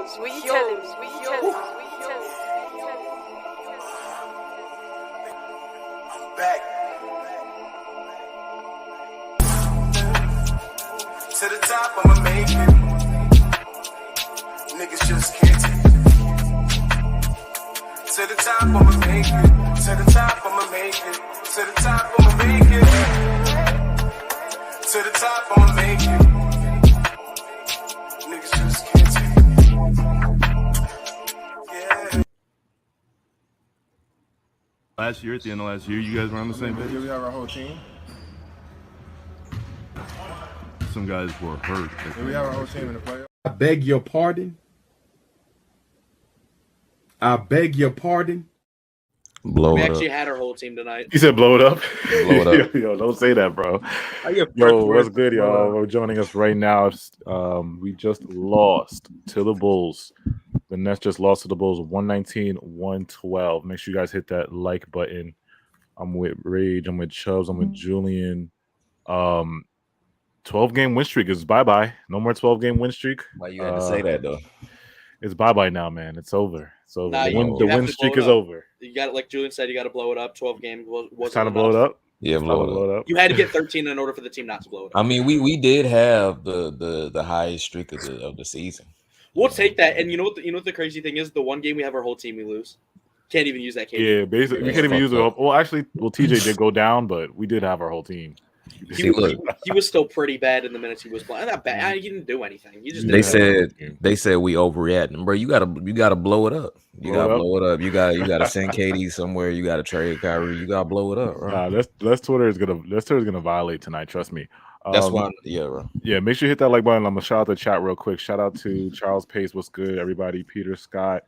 Back to the top, I'ma make it. Niggas just can't take it. To the top, I'ma make it. To the top, I'ma make it. To the top, I'ma make it. To the top, I'ma make it. Niggas just can't take it. Yeah. Last year, at the end of last year, you guys were on the same page? We have our whole team. Some guys were hurt. We have our whole team in the playoffs. I beg your pardon. I beg your pardon. Blow We it actually up. had our whole team tonight. He said blow it up? Blow it up. Yo, don't say that, bro. Yo, what's good, y'all? We're joining us right now. We just lost to the Bulls. The Nets just lost to the Bulls 119-112. Make sure you guys hit that like button. I'm with Rage. I'm with Chubbs. I'm with Julian. 12-game win streak is bye-bye. No more 12-game win streak. Why you had to say that though? It's bye-bye now, man. It's over. So Nah, the you win have to streak blow is it up. over. You got, like Julian said, you got to blow it up. 12 games wasn't It's time to blow it enough. up. Yeah, It's time to blow it up. You had to get 13 in order for the team not to blow it up. I mean, we did have the highest streak of the season. We'll take that. And you know what the crazy thing is? The one game we have our whole team, we lose. Can't even use that game. Yeah, basically, we can't even use it. Well, actually, TJ did go down, but we did have our whole team. He was still pretty bad in the minutes he was playing. Not bad. He didn't do anything. He just They didn't said we overreacting, bro. You gotta blow it up. You gotta blow it up. You gotta send KD somewhere. You gotta trade Kyrie. You gotta blow it up, bro. Nah, that's Twitter's gonna violate tonight. Trust me. That's why. Yeah, bro. Yeah, make sure you hit that like button. I'm gonna shout out the chat real quick. Shout out to Charles Pace. What's good, everybody? Peter Scott,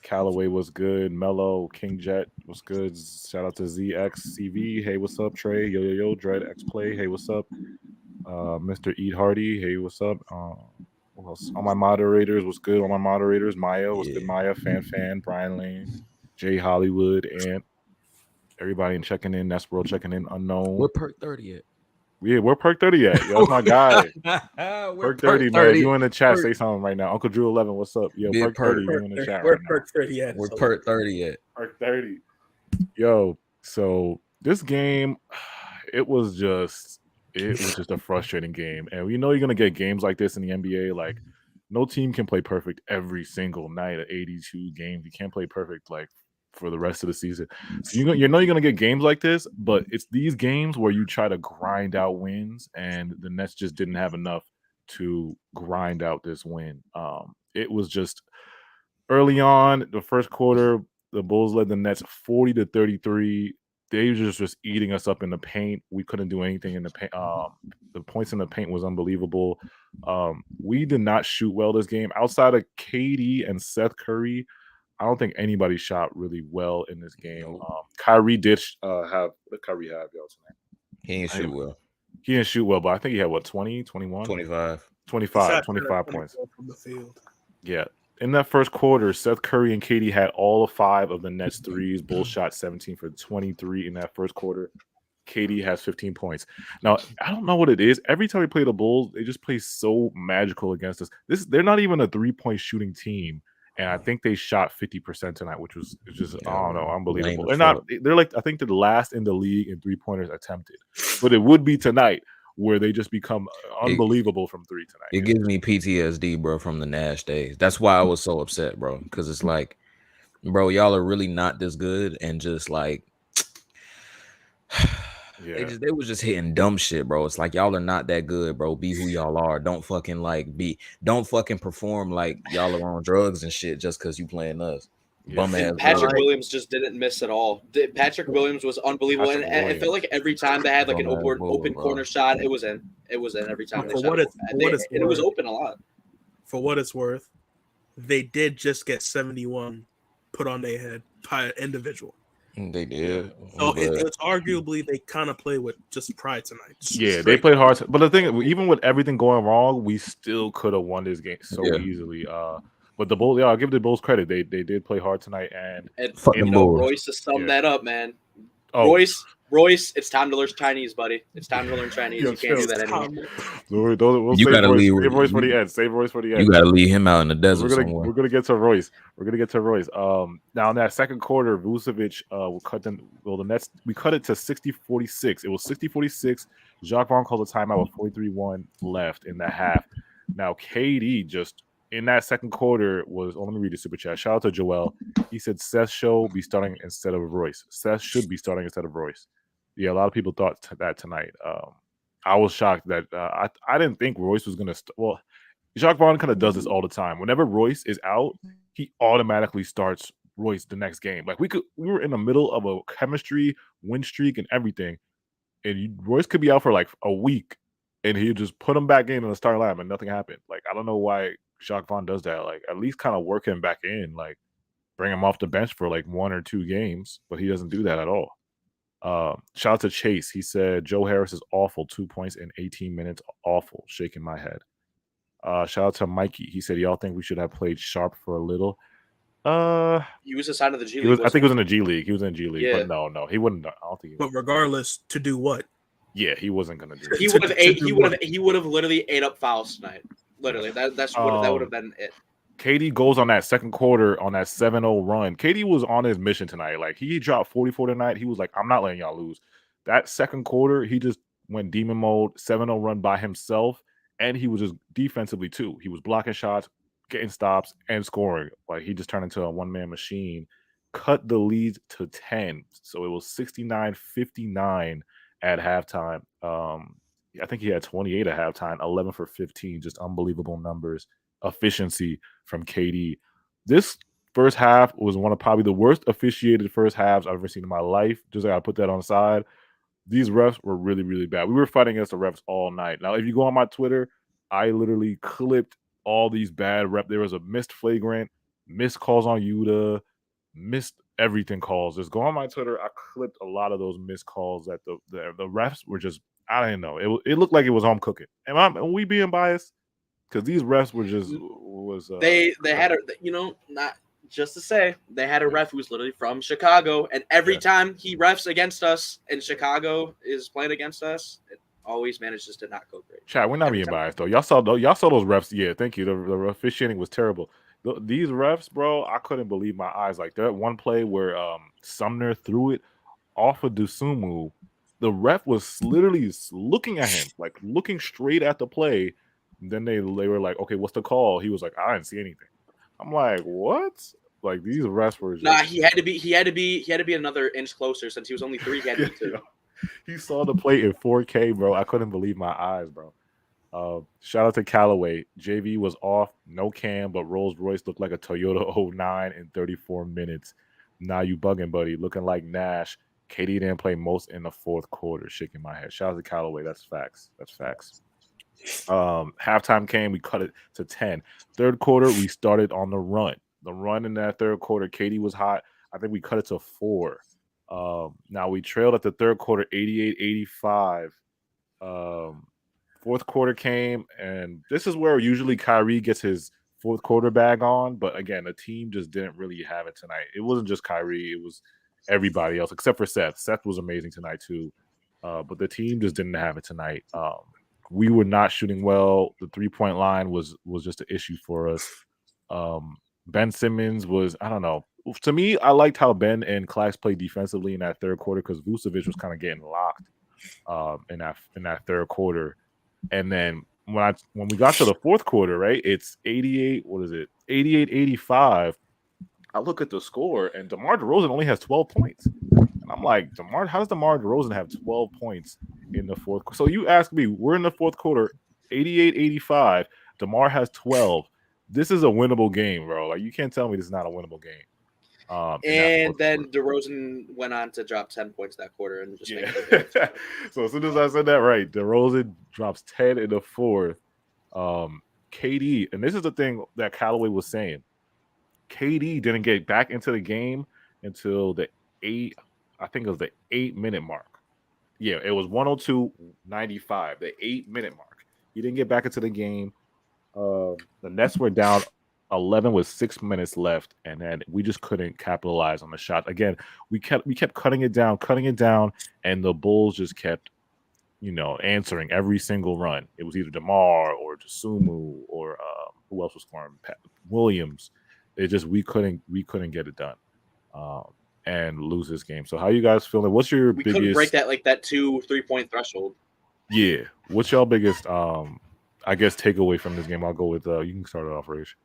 Callaway was good. Mello, King Jet was good. Shout out to ZXCV. Hey, what's up? Trey, yo, Dread X Play. Hey, what's up? Mr. Eat Hardy. Hey, what's up? What else? All my moderators was good. All my moderators. Maya was good. Maya, Fan, Brian Lane, Jay Hollywood, and everybody in checking in. That's world checking in. Unknown. We're perk 30 at. Yeah, where Perk 30 at? Yo, that's my guy. Perk 30, man. You in the chat, say something right now. Uncle Drew 11, what's up? Yo, Big Perk 30, you in the chat Where right now. Perk 30 at? We're perk 30 at. Perk 30. Yo, so this game, it was just a frustrating game. And we know you're gonna get games like this in the NBA. Like, no team can play perfect every single night at 82 games. You can't play perfect like for the rest of the season. So you know you're gonna get games like this, but it's these games where you try to grind out wins, and the Nets just didn't have enough to grind out this win. It was just early on, the first quarter, the Bulls led the Nets 40-33. They were just eating us up in the paint. We couldn't do anything in the paint. The points in the paint was unbelievable. We did not shoot well this game. Outside of KD and Seth Curry, I don't think anybody shot really well in this game. Kyrie did have – what did Kyrie have, y'all, tonight? He didn't shoot well. He didn't shoot well, but I think he had, 20, 21? 25. 25 points. From the field. Yeah. In that first quarter, Seth Curry and KD had all 5 of the Nets threes. Bulls shot 17 for 23 in that first quarter. KD has 15 points. Now, I don't know what it is. Every time we play the Bulls, they just play so magical against us. They're not even a three-point shooting team. And I think they shot 50% tonight, which was just, I don't know, unbelievable. They're like, I think they're the last in the league in 3-pointers attempted. But it would be tonight where they just become unbelievable from 3 tonight. It gives me PTSD, bro, from the Nash days. That's why I was so upset, bro. Because it's like, bro, y'all are really not this good. And just like, yeah. They was just hitting dumb shit, bro. It's like, y'all are not that good, bro. Be who y'all are. Don't fucking perform like y'all are on drugs and shit just because you playing us. Bum ass. Patrick Williams just didn't miss at all. Patrick Williams was unbelievable, and it felt like every time they had like an open corner shot, it was in. It was in every time. It was open a lot. For what it's worth, they did just get 71 put on their head by an individual. They did. So it's arguably they kind of play with just pride tonight. Yeah, they played hard. But the thing, even with everything going wrong, we still could have won this game so easily. But the Bulls, I'll give the Bulls credit. They did play hard tonight, and Royce to sum that up, man. Royce Royce, it's time to learn Chinese, buddy. It's time to learn Chinese. Yo, You can't do chill. that anymore. We'll You save gotta Royce, leave. save Royce for the end. Save Royce for the end. You gotta leave him out in the desert somewhere. We're gonna get to Royce. Now in that second quarter, Vucevic will cut them. Well, the Nets we cut it to 60-46. It was 60-46. Jacques Vaughn called a timeout with 43-1 left in the half. Now KD just in that second quarter was. Oh, let me read the super chat. Shout out to Joel. He said Seth should be starting instead of Royce. Seth should be starting instead of Royce. Yeah, a lot of people thought that tonight. I was shocked that I didn't think Royce was gonna. Well, Jacques Vaughn kind of does this all the time. Whenever Royce is out, he automatically starts Royce the next game. Like we were in the middle of a chemistry win streak and everything, and Royce could be out for like a week, and he just put him back in the starting lineup and nothing happened. Like I don't know why Jacques Vaughn does that. Like at least kind of work him back in, like bring him off the bench for like 1 or 2 games, but he doesn't do that at all. Shout out to Chase. He said Joe Harris is awful. 2 points in 18 minutes. Awful. Shaking my head. Shout out to Mikey. He said y'all think we should have played sharp for a little. He was a sign of the G League. I think he was in the G League. He was in G League, Yeah. but no, he wouldn't. I don't think. But regardless, to do what? Yeah, he wasn't gonna do. He It. would have ate. He would have literally ate up fouls tonight. Literally, that would have been it. KD goes on that second quarter on that 7-0 run. KD was on his mission tonight. Like he dropped 44 tonight. He was like, I'm not letting y'all lose. That second quarter, he just went demon mode, 7-0 run by himself, and he was just defensively too. He was blocking shots, getting stops, and scoring. Like he just turned into a one-man machine. Cut the lead to 10. So it was 69-59 at halftime. I think he had 28 at halftime, 11 for 15, just unbelievable numbers. Efficiency from KD. This first half was one of probably the worst officiated first halves I've ever seen in my life. Just gotta put that on the side. These refs were really, really bad. We were fighting against the refs all night. Now, if you go on my Twitter, I literally clipped all these bad rep. There was a missed flagrant, missed calls on Yuta, missed everything calls. Just go on my Twitter. I clipped a lot of those missed calls that the refs were just, I didn't know. It looked like it was home cooking. Am we being biased? Because these refs were just They had a not just to say they had a ref who was literally from Chicago, and every time he refs against us and Chicago is playing against us, it always manages to not go great. Chad, we're not being biased though. Y'all saw those refs. Yeah, thank you. The officiating was terrible. These refs, bro, I couldn't believe my eyes. Like that one play where Sumner threw it off of Dosunmu, the ref was literally looking at him, like looking straight at the play. And then they were like, okay, what's the call? He was like, I didn't see anything. I'm like, what? Like these refs were just... Nah, he had to be another inch closer since he was only 3. He had to be 2. He saw the play in 4K, bro. I couldn't believe my eyes, bro. Shout out to Callaway. JV was off, no cam, but Rolls Royce looked like a Toyota 09 in 34 minutes. Now you bugging, buddy. Looking like Nash. KD didn't play most in the fourth quarter. Shaking my head. Shout out to Callaway. That's facts. Halftime came, we cut it to 10. Third quarter, we started on the run. The run in that third quarter, KD was hot. I think we cut it to 4. Now we trailed at the third quarter, 88-85. Fourth quarter came, and this is where usually Kyrie gets his fourth quarter bag on. But again, the team just didn't really have it tonight. It wasn't just Kyrie; it was everybody else except for Seth. Seth was amazing tonight too, but the team just didn't have it tonight. We were not shooting well. The 3-point line was just an issue for us. Ben Simmons was, I don't know. To me, I liked how Ben and Clax played defensively in that third quarter because Vucevic was kind of getting locked in that third quarter. And then when we got to the fourth quarter, right, it's 88-85. I look at the score, and DeMar DeRozan only has 12 points. And I'm like, how does DeMar DeRozan have 12 points in the fourth quarter? So you ask me, we're in the fourth quarter, 88-85. DeMar has 12. This is a winnable game, bro. Like, you can't tell me this is not a winnable game. And then DeRozan went on to drop 10 points that quarter and just make it. So as soon as I said that, right, DeRozan drops 10 in the fourth. KD, and this is the thing that Callaway was saying. KD didn't get back into the game until the 8-minute mark. Yeah, it was 102-95, the 8-minute mark. He didn't get back into the game. The Nets were down 11 with 6 minutes left, and then we just couldn't capitalize on the shot. Again, we kept cutting it down, and the Bulls just kept, answering every single run. It was either DeMar or Jasumu or who else was scoring? Williams. It just we couldn't get it done, and lose this game. So how you guys feeling? What's your We biggest? couldn't break that 2-3 point threshold. Yeah. What's y'all biggest? I guess takeaway from this game. I'll go with you can start it off, Rage.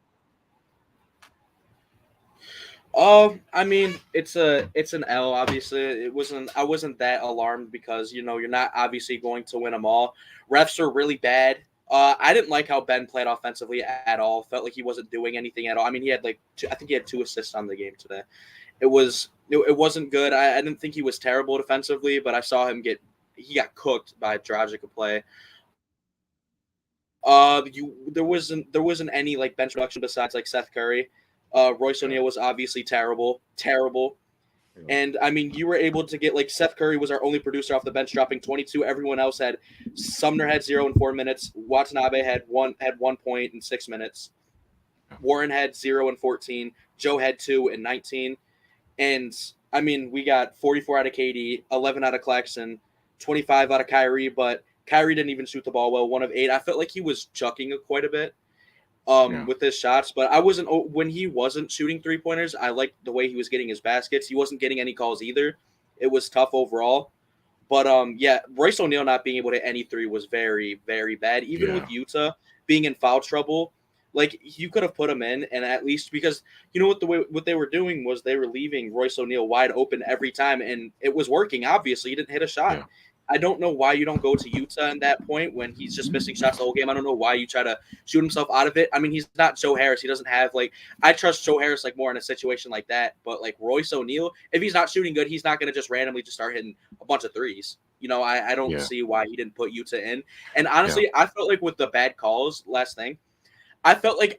I mean, it's an L. Obviously, I wasn't that alarmed because you're not obviously going to win them all. Refs are really bad. I didn't like how Ben played offensively at all. Felt like he wasn't doing anything at all. I mean, he had I think he had 2 assists on the game today. It wasn't good. I didn't think he was terrible defensively, but I saw him he got cooked by Dragic play. There wasn't any bench production besides Seth Curry. Royce O'Neal was obviously terrible. Yeah. And I mean, you were able to get Seth Curry was our only producer off the bench, dropping 22. Everyone else had Sumner had 0 in 4 minutes. Watanabe had 1 point in 6 minutes. Warren had 0 in 14. Joe had 2 in 19. And I mean, we got 44 out of KD, 11 out of Claxton, 25 out of Kyrie, but Kyrie didn't even shoot the ball well. 1 of 8. I felt like he was chucking it quite a bit. With his shots, but when he wasn't shooting 3-pointers, I liked the way he was getting his baskets. He wasn't getting any calls either. It was tough overall. But Royce O'Neal not being able to hit any 3 was very, very bad. Even with Utah being in foul trouble, you could have put him in, and at least because what they were doing was they were leaving Royce O'Neal wide open every time, and it was working. Obviously, he didn't hit a shot. Yeah. I don't know why you don't go to Utah at that point when he's just missing shots the whole game. I don't know why you try to shoot himself out of it. I mean, he's not Joe Harris. He doesn't have I trust Joe Harris more in a situation like that. But Royce O'Neal, if he's not shooting good, he's not going to just randomly just start hitting a bunch of 3s. I don't see why he didn't put Utah in. And honestly, I felt with the bad calls, last thing, I felt like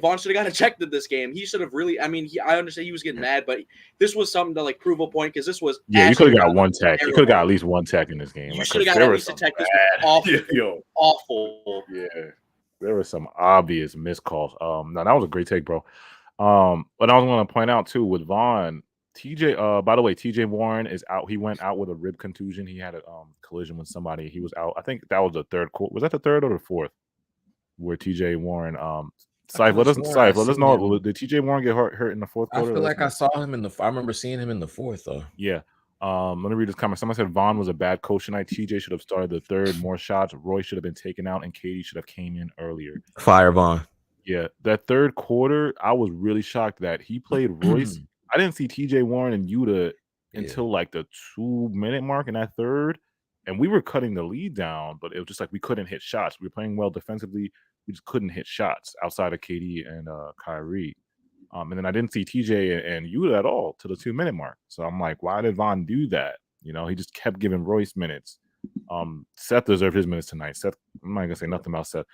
Vaughn should have got ejected this game. He should have really. I mean, I understand he was getting mad, but this was something to prove a point because this was. Yeah, you could have got 1 tech. You could have got at least 1 tech in this game. You should have got at least a tech. This was awful. Awful. Yeah, there were some obvious missed calls. No, that was a great take, bro. But I was going to point out too with Vaughn, TJ. By the way, TJ Warren is out. He went out with a rib contusion. He had a collision with somebody. He was out. I think that was the 3rd quarter. Was that the 3rd or the 4th? Where TJ Warren, let us know. Did TJ Warren get hurt in the 4th quarter? I feel like I saw him I remember seeing him in the 4th though. Yeah. Let me read this comment. Someone said Vaughn was a bad coach tonight. TJ should have started the 3rd, more shots. Roy should have been taken out, and KD should have came in earlier. Fire Vaughn. Yeah, that 3rd quarter, I was really shocked that he played Royce. I didn't see TJ Warren and Yuta until the 2-minute mark in that 3rd. And we were cutting the lead down, but it was just we couldn't hit shots. We were playing well defensively. We just couldn't hit shots outside of KD and Kyrie. And then I didn't see TJ and Yuta at all to the 2-minute mark. So I'm like, why did Vaughn do that? He just kept giving Royce minutes. Seth deserved his minutes tonight. Seth, I'm not gonna say nothing about Seth,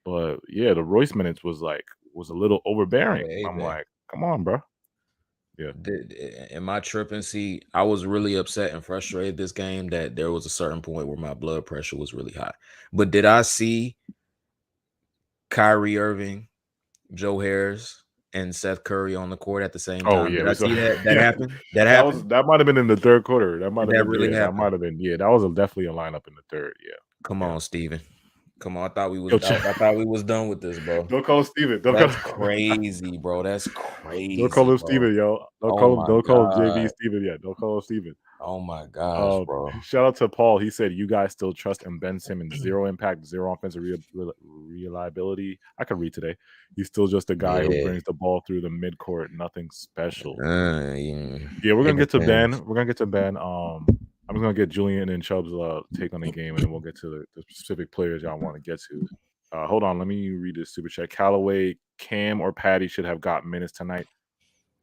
but yeah, the Royce minutes was a little overbearing. Hey, I'm like, come on, bro. Yeah. Am I tripping? See, I was really upset and frustrated this game that there was a certain point where my blood pressure was really high. But did I see Kyrie Irving, Joe Harris, and Seth Curry on the court at the same time? Oh yeah, did I see that happened? That happened. That might have been in the 3rd quarter. That might have been. Really that might have been. Yeah, that was definitely a lineup in the 3rd. Yeah. Come on, Steven. Come on, I thought we was done with this, bro. Don't call Steven. That's crazy, bro. That's crazy. Don't call him Steven, yo. Don't call him JV Steven yet. Don't call him Steven. Oh my gosh, bro. Shout out to Paul. He said, you guys still trust in Ben Simmons. 0 impact, 0 offensive reliability. I can read today. He's still just a guy who brings the ball through the midcourt. Nothing special. Yeah, we're gonna get to Ben. I'm just gonna get Julian and Chubb's take on the game, and then we'll get to the specific players y'all want to get to. Hold on, let me read this super chat. Callaway, Cam, or Patty should have got minutes tonight.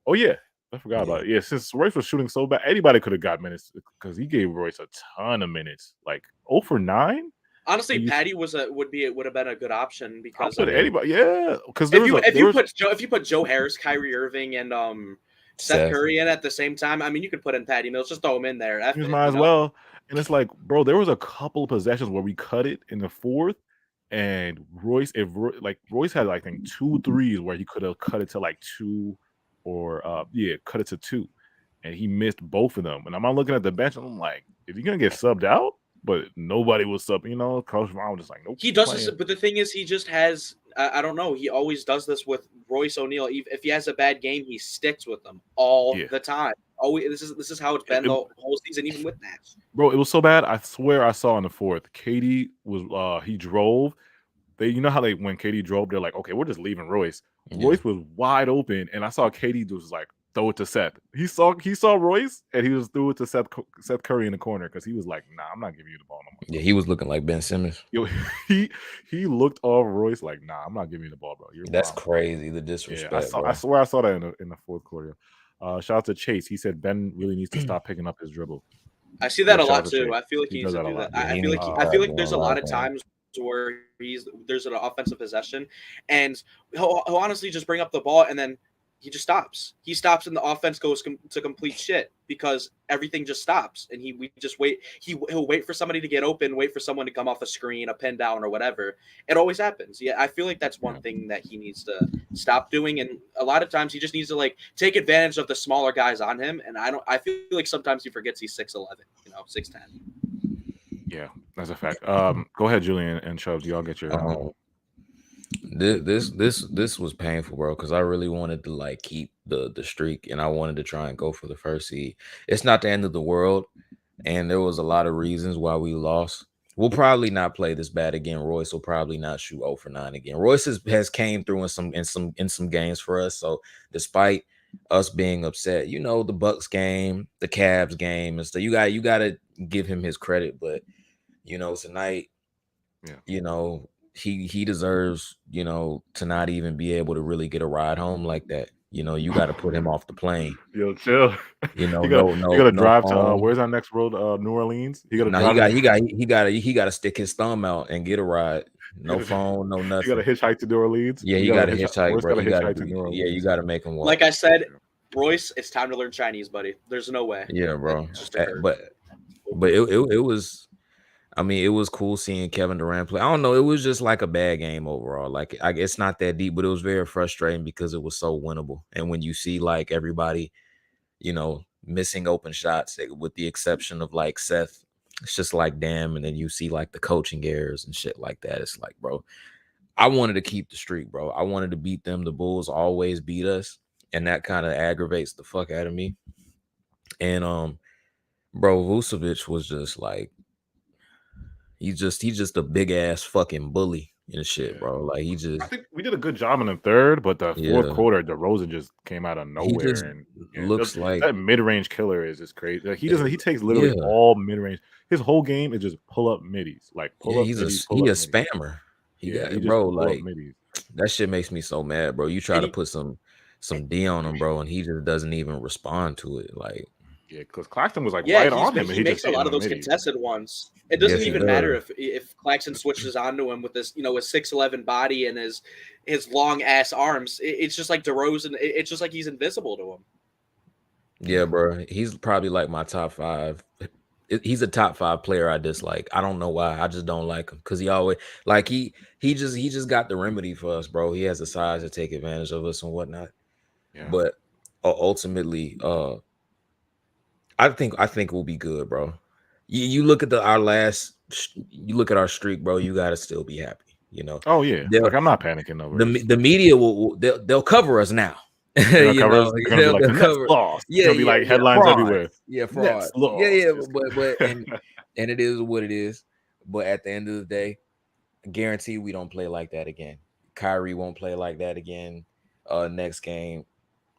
Oh yeah, I forgot about it. Yeah, since Royce was shooting so bad, anybody could have got minutes because he gave Royce a ton of minutes. 0 for 9. Honestly, Patty would have been a good option because anybody, yeah. Because if you put Joe Harris, Kyrie Irving, and Seth Curry in at the same time, I mean, you could put in Patty Mills, just throw him in there. Might as well. And it's bro, there was a couple of possessions where we cut it in the 4th, And Royce, Royce had, I think, 2 threes where he could have cut it to like 2 or cut it to 2. And he missed both of them. And I'm looking at the bench and I'm like, is he gonna get subbed out? But nobody was subbing, Coach Vaughn was just like, nope. He does this, but the thing is, he just has. I don't know. He always does this with Royce O'Neal. If he has a bad game, he sticks with them all the time. Always. This is how it's been the whole season, even with Nash. Bro, it was so bad. I swear I saw in the fourth, KD was he drove. You know how when KD drove, they're like, okay, we're just leaving Royce. Yeah. Royce was wide open, and I saw KD was like, throw it to Seth. He saw Royce, and he just threw it to Seth Curry in the corner because he was like, nah, I'm not giving you the ball no more. Yeah, he was looking like Ben Simmons. Yo, he looked off Royce like, nah, I'm not giving you the ball, bro. That's crazy, the disrespect. Yeah, I swear I saw that in the fourth quarter. Shout out to Chase. He said Ben really needs to stop picking up his dribble. I see that a lot too. I feel like he needs to do that. Yeah, I feel like there's a lot of times where there's an offensive possession, and he'll honestly just bring up the ball and then he just stops. He stops and the offense goes to complete shit because everything just stops and we just wait. He'll wait for somebody to get open, wait for someone to come off a screen, a pin down or whatever. It always happens. Yeah, I feel like that's one thing that he needs to stop doing. And a lot of times he just needs to take advantage of the smaller guys on him. And I feel like sometimes he forgets he's 6'11", 6'10". Yeah, that's a fact. Go ahead, Julian and Chubbs. Y'all get your. This was painful, bro, because I really wanted to keep the streak and I wanted to try and go for the first seed. It's not the end of the world, and there was a lot of reasons why we lost. We'll probably not play this bad again. Royce will probably not shoot 0 for 9 again. Royce has came through in some games for us. So despite us being upset, the Bucks game, the Cavs game, and stuff, you got to give him his credit. But tonight, he deserves, to not even be able to really get a ride home like that. You got to put him off the plane. Yo, chill. You got to drive to where's our next road? New Orleans. He got to stick his thumb out and get a ride. No phone, no nothing. You got to hitchhike to New Orleans. Yeah, you got to hitchhike, bro. You got to make him walk. Like I said, Royce, it's time to learn Chinese, buddy. There's no way. Yeah, bro. But it was. I mean, it was cool seeing Kevin Durant play. I don't know. It was just like a bad game overall. It's not that deep, but it was very frustrating because it was so winnable. And when you see everybody, missing open shots, with the exception of Seth, it's just damn. And then you see the coaching errors and shit like that. It's bro, I wanted to keep the streak, bro. I wanted to beat them. The Bulls always beat us, and that kind of aggravates the fuck out of me. And bro, Vucevic was just He's just a big ass fucking bully and shit, bro. I think we did a good job in the third, but the fourth quarter, DeRozan just came out of nowhere and looks like that mid-range killer is just crazy. He takes literally all mid-range. His whole game is just pull up middies, he's a spammer. That shit makes me so mad, bro. You try to put some D on him, bro, and he just doesn't even respond to it. Yeah, because Claxton was right on him. He makes a lot of those contested ones. It doesn't even matter if Claxton switches onto him with this, his 6'11" body and his long ass arms. It's just like DeRozan. It's just like he's invisible to him. Yeah, bro. He's probably my top 5. He's a top 5 player I dislike. I don't know why. I just don't like him because he always he just got the remedy for us, bro. He has the size to take advantage of us and whatnot. Yeah. But ultimately, I think we'll be good, bro. You look at you look at our streak, bro. You gotta still be happy, Oh yeah, I'm not panicking over the media they'll cover us now. They'll cover. Yeah, it'll be headlines fraud. Everywhere. Yeah, fraud. Yeah, but and it is what it is. But at the end of the day, I guarantee we don't play like that again. Kyrie won't play like that again. Next game,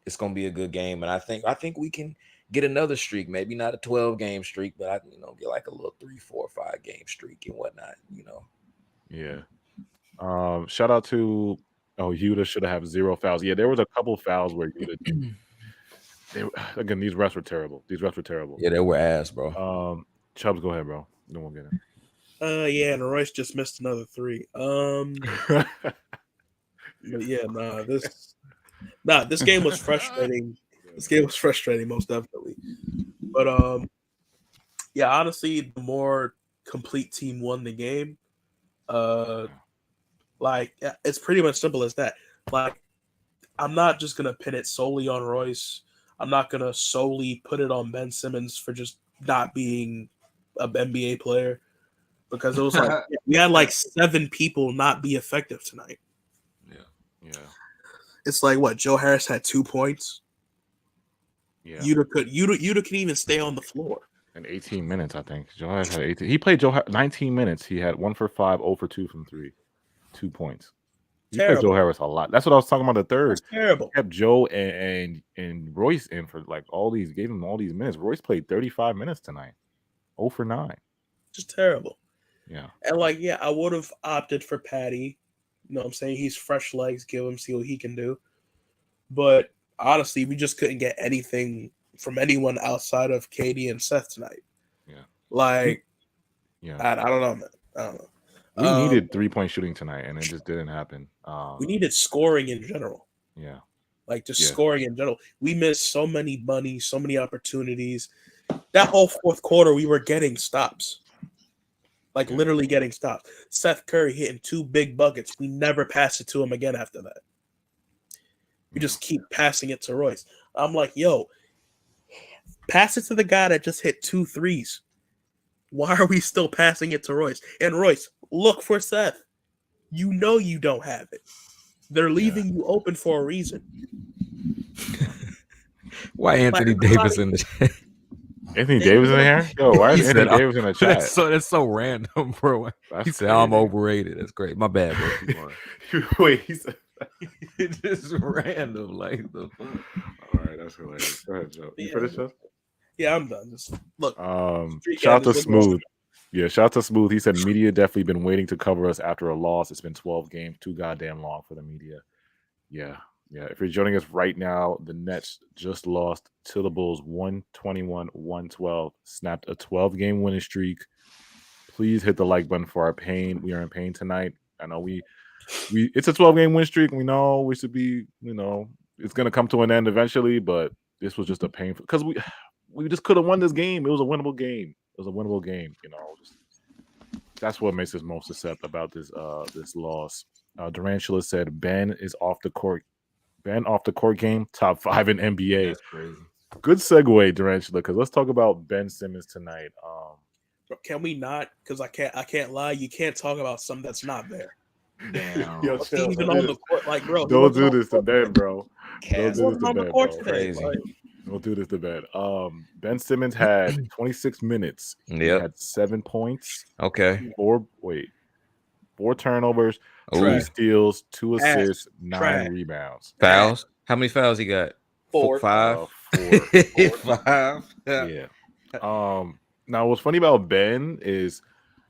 it's gonna be a good game, and I think we can get another streak, maybe not a 12-game streak, but get a little 3, 4, 5 game streak and whatnot, Yeah. Shout out to Yuta should have 0 fouls. Yeah, there was a couple fouls where Yuta. Again, these refs were terrible. Yeah, they were ass, bro. Chubbs, go ahead, bro. No one get it. Yeah, and Royce just missed another 3. But yeah, this game was frustrating. This game was frustrating, most definitely. But yeah, honestly, the more complete team won the game. Like, it's pretty much simple as that. Like, I'm not just gonna pin it solely on Royce. I'm not gonna solely put it on Ben Simmons for just not being a NBA player, because it was like we had like 7 people not be effective tonight. Yeah. It's like what Joe Harris had 2 points. Yeah. Yuta could even stay on the floor. In 18 minutes, I think. Joe Harris had 18. He played 19 minutes. He had 1 for 5, 0 for 2 from 3. 2 points. He played Joe Harris a lot. That's what I was talking about the third. That's terrible. He kept Joe and Royce in for like gave him all these minutes. Royce played 35 minutes tonight. 0 for 9. Just terrible. Yeah. And like, yeah, I would have opted for Patty. You know what I'm saying? He's fresh legs, give him, see what he can do. But honestly, we just couldn't get anything from anyone outside of KD and Seth tonight. Yeah. Like, yeah. I don't know, man. I don't know. We needed 3-point shooting tonight, and it just didn't happen. We needed scoring in general. Yeah. Like, just scoring in general. We missed so many money, so many opportunities. That whole fourth quarter, we were getting stops. Like, literally getting stops. Seth Curry hitting 2 big buckets. We never passed it to him again after that. We just keep passing it to Royce. I'm like, yo, pass it to the guy that just hit 2 threes. Why are we still passing it to Royce? And Royce, look for Seth. You know you don't have it. They're leaving you open for a reason. Why Anthony Davis in the chat? Anthony Davis in here? Yo, why is Anthony Davis in the chat? That's so random, bro. He said I'm overrated. That's great. My bad, bro. Wait, he said it's just random, like the fuck. All right, that's hilarious. Go ahead, Joe. You finished up? Yeah, I'm done. Just look. Shout out to Smooth. Yeah, shout out to Smooth. He said media definitely been waiting to cover us after a loss. It's been 12 games, too goddamn long for the media. Yeah. If you're joining us right now, the Nets just lost to the Bulls 121-112, snapped a 12-game winning streak. Please hit the like button for our pain. We are in pain tonight. I know we it's a 12-game win streak. We know we should be, it's gonna come to an end eventually, but this was just a painful because we just could have won this game. It was a winnable game. That's what makes us most upset about this loss. Durantula said Ben is off the court. Ben off the court game, top 5 in NBA. That's crazy. Good segue, Durantula, because let's talk about Ben Simmons tonight. Can we not? Because I can't lie. You can't talk about something that's not there. Damn. Yo, chill, Even on the court, like, bro. Don't do this to Ben, bro. Don't do this to on the Ben, court bro. today. Crazy. Like, Don't do this to Ben. Ben Simmons had 26 minutes. He Yep. had 7 points. Okay. 4 turnovers, Ooh. 3 steals, 2 Ass. assists, 9 Trash. rebounds. Fouls? How many fouls he got? 4. 5? 4. 5. Yeah. Now what's funny about Ben is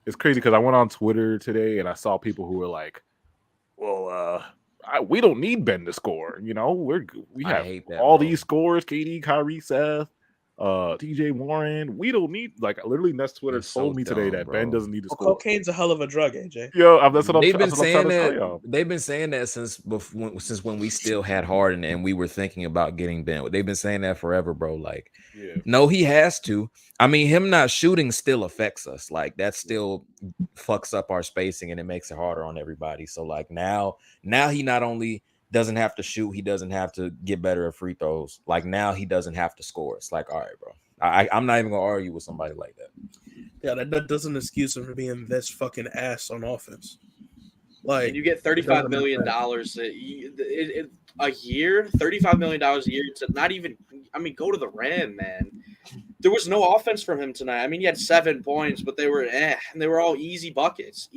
it's crazy because I went on Twitter today and I saw people who were like, well, we don't need Ben to score. We I have hate that, all bro. these scores, KD, Kyrie, Seth, TJ Warren. We don't need, literally Nets Twitter That's told so me today dumb, that bro. Ben doesn't need to score. cocaine's a hell of a drug, AJ. Yo, that's what I'm They've been that's what I'm saying trying to tell that. y'all. They've been saying that since when we still had Harden and we were thinking about getting Ben. They've been saying that forever, bro. Like, Yeah. no, he has to. I mean, him not shooting still affects us. Like, that still fucks up our spacing and it makes it harder on everybody. So, like, now he not only doesn't have to shoot, he doesn't have to get better at free throws. Like, now he doesn't have to score. It's like, all right, bro. I'm not even gonna argue with somebody like that. Yeah, that doesn't excuse him for being this fucking ass on offense. Like, And you get $35 million a year, $35 million a year to not even. I mean, go to the rim, man. There was no offense from him tonight. I mean, he had 7 points, but they were and they were all easy buckets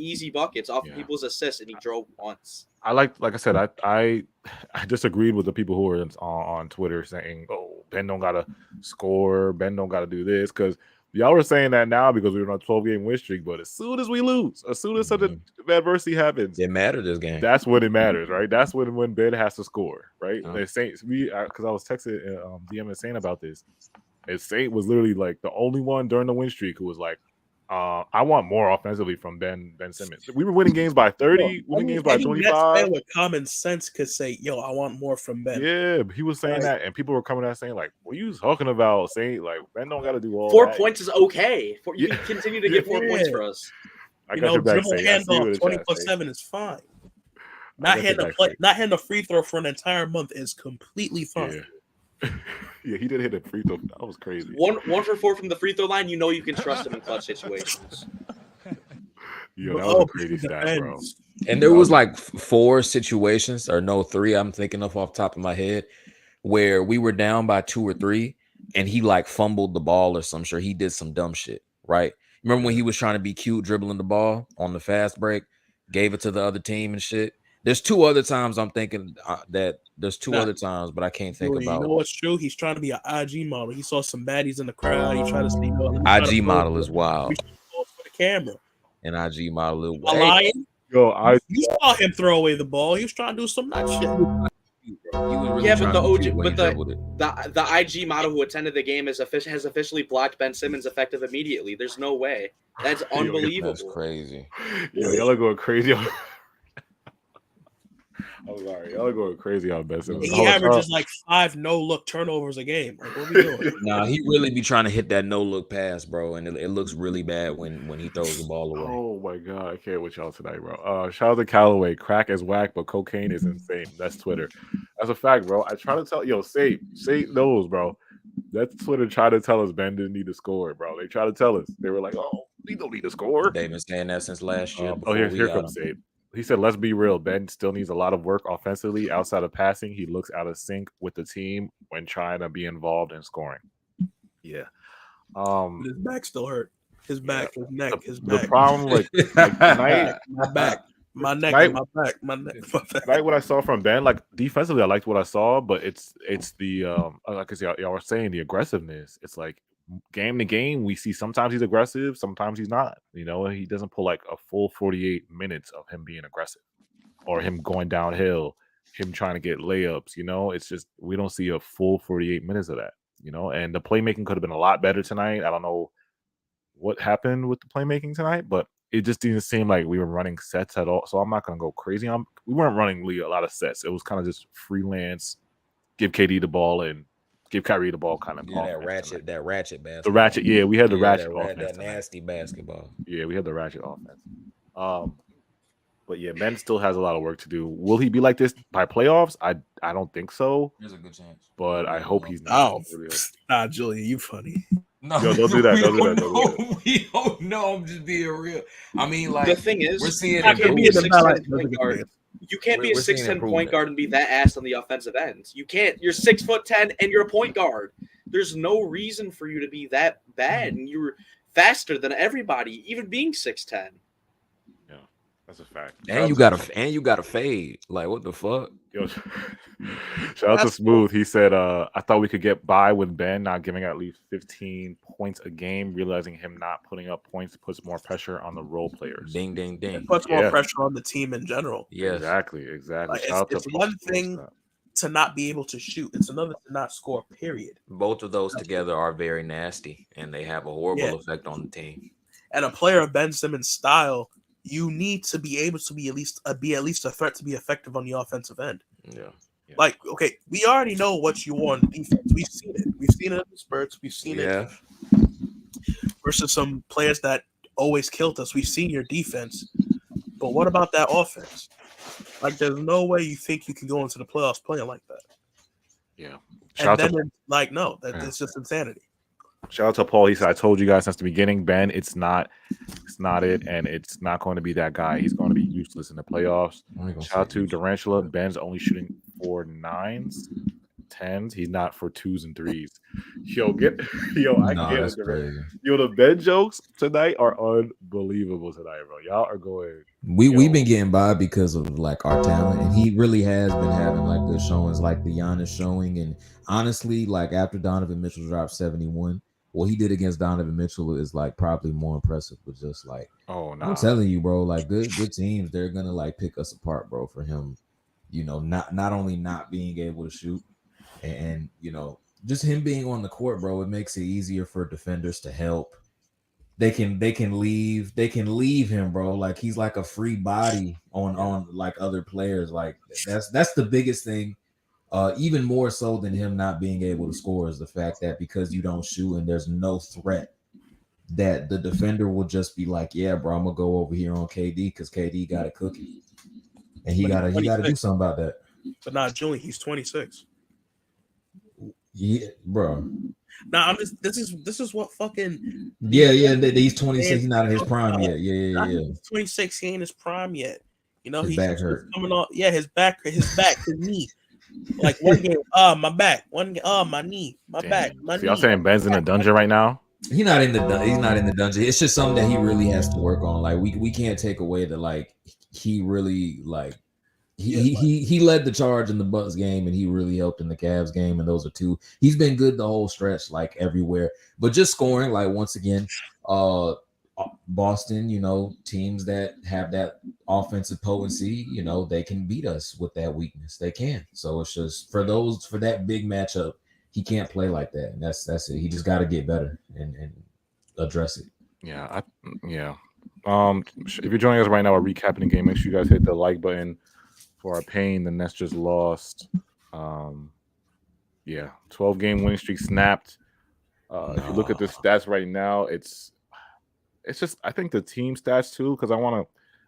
off of people's assists, and he drove once. like I said, I disagreed with the people who were on Twitter saying, "Oh, Ben don't gotta score, Ben don't gotta do this," because y'all were saying that now because we were on a 12-game win streak. But as soon as we lose, as soon as something adversity happens, It mattered this game. that's when it matters, right? That's when Ben has to score, right? Oh. They're saying because I was texting DM and saying about this. And Saint was literally like the only one during the win streak who was like, I want more offensively from Ben Simmons. We were winning games by 30, winning games by 25. Nets fan with common sense could say, "Yo, I want more from Ben." Yeah, he was saying Right. that, and people were coming out saying like, "What are you talking about?" Saying like, Ben don't got to do all 4 that. points is okay. You Yeah. can continue to get 4 points for us. I You got know, your back, dribble Saint. I see you in handoff the chat, Saint. 24/7 is fine. Not hitting a free throw for an entire month is completely fine. Yeah. Yeah, he did hit a free throw. That was crazy. 1 for 4 from the free throw line. You know you can trust him in clutch situations. Yeah, that was a crazy stat, bro. And there was like 4 situations, or no, 3 I'm thinking of off the top of my head, where we were down by 2 or 3 and he like fumbled the ball or some sure he did some dumb shit, right? Remember when he was trying to be cute dribbling the ball on the fast break, gave it to the other team and shit? There's 2 other times I'm thinking that there's 2 other times, but I can't think about. You know what's true? He's trying to be an IG model. He saw some baddies in the crowd. He tried to see IG model is wild. For the camera. An IG model is wild. Yo, you saw him throw away the ball. He was trying to do some nut shit. Yeah, but the IG model who attended the game has officially blocked Ben Simmons effective immediately. There's no way. That's unbelievable. That's crazy. Yeah, y'all are going crazy. I'm sorry, y'all are going crazy on Ben Simmons. He averages like 5 no-look turnovers a game. Like, what are we doing? Nah, he really be trying to hit that no-look pass, bro, and it looks really bad when he throws the ball away. Oh my god, I can't with y'all tonight, bro. Shout out to Callaway. Crack is whack, but cocaine is insane. That's Twitter. That's a fact, bro. I try to tell Saint knows, bro. That's Twitter trying to tell us Ben didn't need to score, bro. They try to tell us. They were like, "Oh, he don't need to score." They've been saying that since last year. Here comes Saint. He said, let's be real. Ben still needs a lot of work offensively. Outside of passing, he looks out of sync with the team when trying to be involved in scoring. Yeah. His back still hurt. His back, his neck, his back. The problem, like tonight, my neck, my back. Tonight, what I saw from Ben, like defensively, I liked what I saw, but it's the like I said, y'all were saying, the aggressiveness. It's like game to game, we see sometimes he's aggressive, sometimes he's not. You know, he doesn't pull like a full 48 minutes of him being aggressive or him going downhill, him trying to get layups. You know, it's just we don't see a full 48 minutes of that. You know, and the playmaking could have been a lot better tonight. I don't know what happened with the playmaking tonight, but it just didn't seem like we were running sets at all. So I'm not gonna go crazy on. We weren't running a lot of sets. It was kind of just freelance, give KD the ball and give Kyrie the ball kind of. Yeah, that ratchet basketball. The ratchet, yeah, we had the ratchet offense. That nasty basketball. Yeah, we had the ratchet offense. But yeah, Ben still has a lot of work to do. Will he be like this by playoffs? I don't think so. There's a good chance. But I hope he's not. Nah, Julian, you funny. No, yo, don't do that. Don't do that. We don't know. I'm just being real. I mean, like the thing is, we're seeing you can't be a 6'10" point guard and be that ass on the offensive end. You can't. You're 6'10" and you're a point guard. There's no reason for you to be that bad, and you're faster than everybody, even being 6'10". Yeah, that's a fact. And you got to fade. Like, what the fuck? Yo, shout out to Smooth. He said, I thought we could get by with Ben not giving at least 15 points a game, realizing him not putting up points puts more pressure on the role players. Ding, ding, ding. It puts more pressure on the team in general. Yeah, exactly. Like, it's one thing to not be able to shoot. It's another to not score, period. Both of those together are very nasty, and they have a horrible effect on the team. And a player of Ben Simmons' style, you need to be able to be at least a threat to be effective on the offensive end. Yeah. Like, okay, we already know what you want on defense. We've seen it. We've seen it in the spurts. We've seen it versus some players that always killed us. We've seen your defense. But what about that offense? Like, there's no way you think you can go into the playoffs playing like that. Yeah. It's just insanity. Shout out to Paul. He said, I told you guys since the beginning, Ben, it's not it, and it's not going to be that guy. He's going to be useless in the playoffs. Shout out to Durantula. Ben's only shooting for 9s, 10s. He's not for 2s and 3s. I get it. Yo, the Ben jokes tonight are unbelievable tonight, bro. Y'all are going. We've been getting by because of like our talent, and he really has been having like good showings, like the Giannis showing. And honestly, like after Donovan Mitchell dropped 71, what he did against Donovan Mitchell is like probably more impressive. But just like, I'm telling you, bro, like good teams, they're gonna like pick us apart, bro. For him, you know, not only not being able to shoot, and you know, just him being on the court, bro, it makes it easier for defenders to help. They can leave him, bro. Like he's like a free body on like other players. Like that's the biggest thing. Even more so than him not being able to score is the fact that because you don't shoot and there's no threat, that the defender will just be like, yeah, bro, I'm gonna go over here on KD because KD got a cookie. and he But he's gotta do 26. something about that. But not Julian. He's 26. Yeah, bro. Now I'm just. This is what fucking. Yeah. He's 26. He's not in his prime yet. Yeah. He's 26. He ain't in his prime yet. You know, His he's back just hurt. coming off. Yeah, his knee. Like one game, my back. One game, my knee, my Damn. back, my So knee. y'all saying Ben's in the dungeon right now? He's not in the dungeon. It's just something that he really has to work on. Like we can't take away that like he really like he led the charge in the Bucks game and he really helped in the Cavs game, and those are two. He's been good the whole stretch, like everywhere. But just scoring, like once again, Boston, you know, teams that have that offensive potency, you know, they can beat us with that weakness. They can. So it's just for that big matchup, he can't play like that. And that's it. He just got to get better and address it. Yeah, if you're joining us right now, we're recapping the game. Make sure you guys hit the like button for our pain. The Nets just lost. 12-game winning streak snapped. If you look at the stats right now, it's just I think the team stats too, because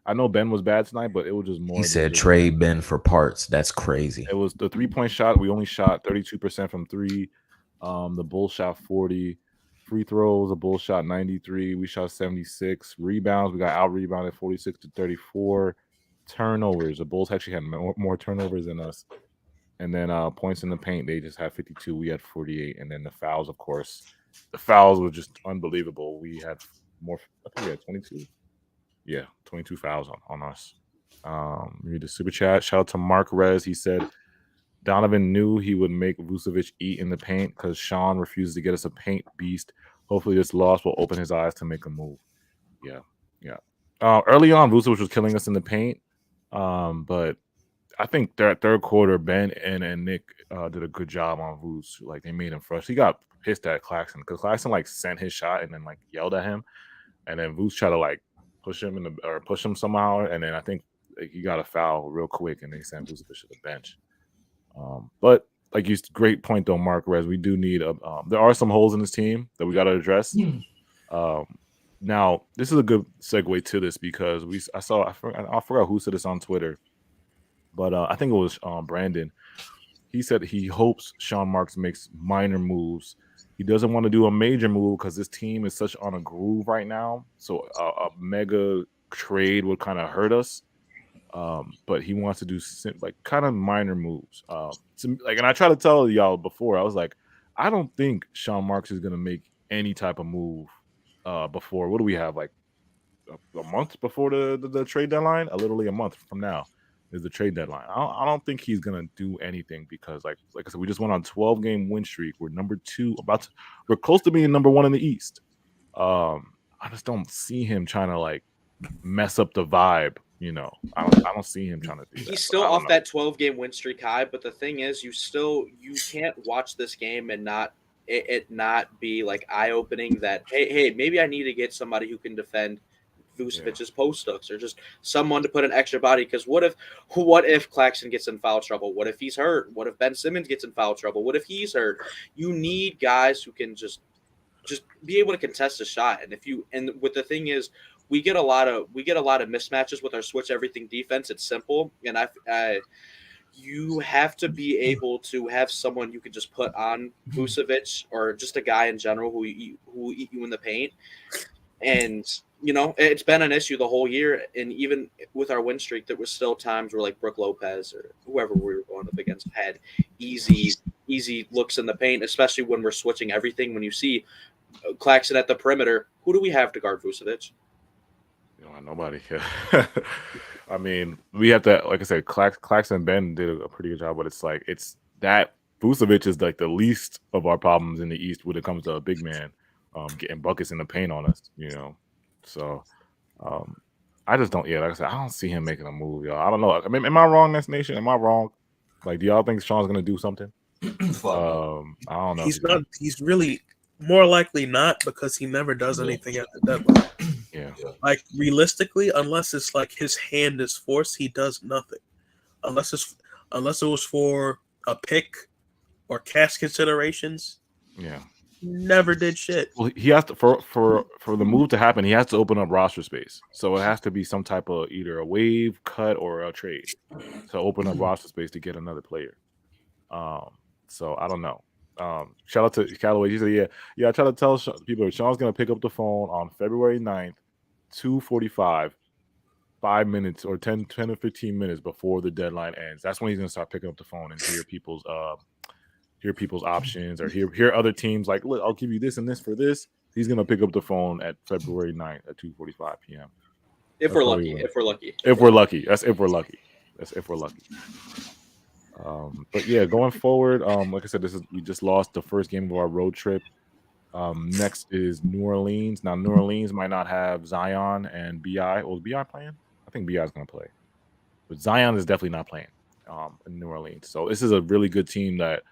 I know Ben was bad tonight, but it was just more. He said trade Ben for parts. That's crazy. It was the 3-point shot. We only shot 32% from 3. The Bulls shot 40. Free throws, the Bulls shot 93. We shot 76. Rebounds, we got out rebounded 46-34. Turnovers, the Bulls actually had more turnovers than us. And then points in the paint, they just had 52. We had 48. And then the fouls, of course, the fouls were just unbelievable. We had more. I think we had 22. Yeah, 22 fouls on us. Read the super chat. Shout out to Mark Rez. He said Donovan knew he would make Vucevic eat in the paint because Sean refuses to get us a paint beast. Hopefully this loss will open his eyes to make a move. Yeah. Early on, Vucevic was killing us in the paint. But I think third quarter, Ben and Nick did a good job on Vuce. Like, they made him fresh. He got pissed at Claxton because Claxton like sent his shot and then like yelled at him. And then Vuce tried to like push him somehow. And then I think he got a foul real quick and they sent Vucevic to the bench. But like great point though, Mark Rez. We do need there are some holes in this team that we got to address. Now this is a good segue to this because I forgot who said this on Twitter, but I think it was Brandon. He said he hopes Sean Marks makes minor moves. He doesn't want to do a major move because this team is such on a groove right now. So a mega trade would kind of hurt us. But he wants to do like kind of minor moves. And I try to tell y'all before, I was like, I don't think Sean Marks is gonna make any type of move before. What do we have, like a month before the trade deadline? Literally a month from now is the trade deadline. I don't think he's gonna do anything because like I said, we just went on 12-game win streak. We're number 2, we're close to being number 1 in the East. I just don't see him trying to like mess up the vibe. You know, I don't see him trying to do that. He's still off that 12-game win streak high, but the thing is, you can't watch this game and not be like eye-opening that hey, maybe I need to get somebody who can defend Vucevic's post hooks or just someone to put an extra body. Because what if Claxton gets in foul trouble? What if he's hurt? What if Ben Simmons gets in foul trouble? What if he's hurt? You need guys who can just be able to contest a shot. And with the thing is, we get a lot of mismatches with our switch everything defense. It's simple, and you have to be able to have someone you can just put on Vucevic or just a guy in general who eat you in the paint. And you know, it's been an issue the whole year, and even with our win streak, there was still times where like Brook Lopez or whoever we were going up against had easy looks in the paint, especially when we're switching everything. When you see Claxton at the perimeter, who do we have to guard Vucevic? Nobody. I mean, we have to, like I said, Claxton and Ben did a pretty good job, but it's that Vucevic is like the least of our problems in the East when it comes to a big man getting buckets in the paint on us, you know. So I just don't. Yeah, like I said, I don't see him making a move, y'all. I don't know. I mean, am I wrong, Nets Nation? Am I wrong? Like, do y'all think Sean's gonna do something? I don't know. He's not. He's really more likely not because he never does anything at the deadline. Yeah. Like realistically, unless it's like his hand is forced, he does nothing. Unless it was for a pick or cash considerations. Yeah. never did shit. Well, he has to for the move to happen. He has to open up roster space. So it has to be some type of either a wave, cut, or a trade to open up roster space to get another player. So I don't know. Shout out to Callaway. He said, yeah. I try to tell people Sean's gonna pick up the phone on February 9th, 2:45, 5 minutes or 10 or 15 minutes before the deadline ends. That's when he's gonna start picking up the phone and hear people's options or hear other teams like, look, I'll give you this and this for this. He's gonna pick up the phone at February 9th at 2:45 p.m. If we're lucky. That's if we're lucky. That's if we're lucky. But yeah, going forward, like I said, we just lost the first game of our road trip. Next is New Orleans. Now, New Orleans might not have Zion and BI. Was BI playing? I think BI is going to play. But Zion is definitely not playing in New Orleans. So this is a really good team that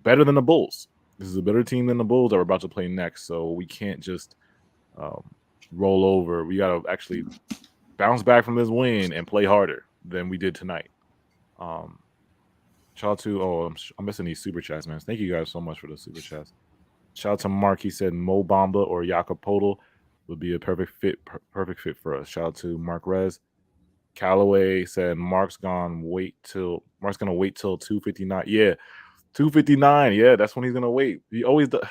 better than the Bulls. This is a better team than the Bulls that we're about to play next. So we can't just roll over. We got to actually bounce back from this win and play harder than we did tonight. Shout out to I'm missing these super chats, man. Thank you guys so much for the super chats. Shout out to Mark. He said Mo Bamba or Jakob Poeltl would be a perfect fit for us. Shout out to Mark Rez. Callaway said Mark's gonna wait till 2:59. Yeah, 2:59. Yeah, that's when he's gonna wait. He always does.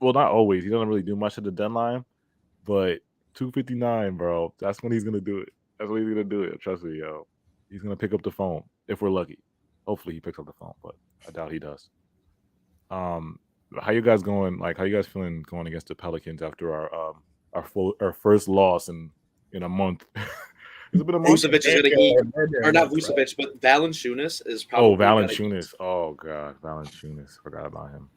Well, not always. He doesn't really do much at the deadline, but 2:59, bro. That's when he's gonna do it. That's when he's gonna do it. Trust me, yo. He's gonna pick up the phone if we're lucky. Hopefully he picks up the phone, but I doubt he does. How you guys going? Like, how you guys feeling going against the Pelicans after our first loss in a month? It's been a month. Vucevic is gonna eat, or not Vucevic, but Valanciunas is probably. Oh, Valanciunas! Oh God, Valanciunas! Forgot about him.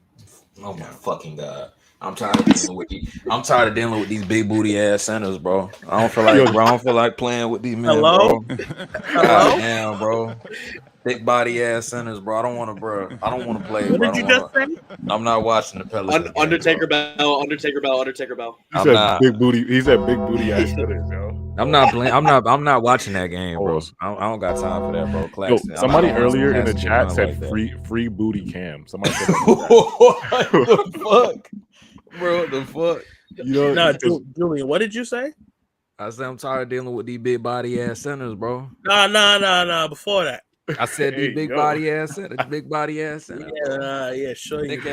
Oh my fucking God! I'm tired of dealing with these big booty ass centers, bro. I don't feel like playing with these men, Hello? bro. God damn, bro. Big body ass centers, bro. I don't want to play. What bro. did you just say? I'm not watching the Pelicans. Undertaker Bell. He said big booty ass centers, yo. I'm not watching that game, bro. I don't got time for that, bro. Classic. Somebody earlier in the chat said free booty cam. Somebody said that. What the fuck, bro? What the fuck? You know, Julian, what did you say? I said I'm tired of dealing with these big body ass centers, bro. Nah. Before that. I said these big body ass centers. Yeah, sure. Thick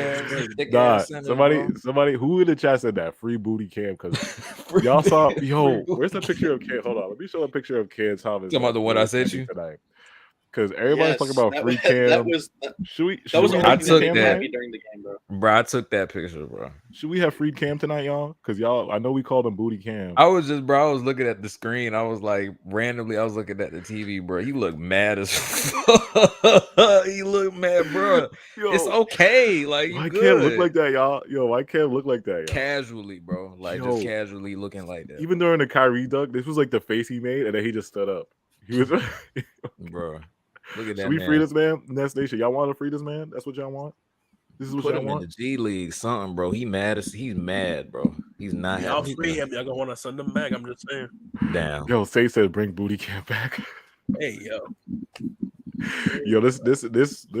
Nah, ass centers, somebody who in the chat said that free booty cam because y'all saw. Yo, where's the picture of Cam? Hold on, let me show a picture of Cam Thomas. Talking about the one I sent you tonight. Because everybody's talking about free cam. That was I took that during the game, bro. Bro, I took that picture, bro. Should we have free cam tonight, y'all? Because I know we called them booty cam. I was looking at the screen. I was like, randomly, I was looking at the TV, bro. He looked mad as fuck. He looked mad, bro. Yo, it's okay. Like, why good. can't look like that, y'all? Yo, why can't look like that, y'all? Casually, bro. Like, just casually looking like that. Even during the Kyrie dunk, this was like the face he made, and then he just stood up. He was, bro. Look at that. Should we free this man? Nest Nation, y'all want to free this man? That's what y'all want. This is what Put y'all him want. in the G League, something, bro. He's mad, bro. He's not. Y'all free him. Y'all gonna want to send him back. I'm just saying. Damn. Yo, Say said bring booty cam back. Hey, yo. Yo, this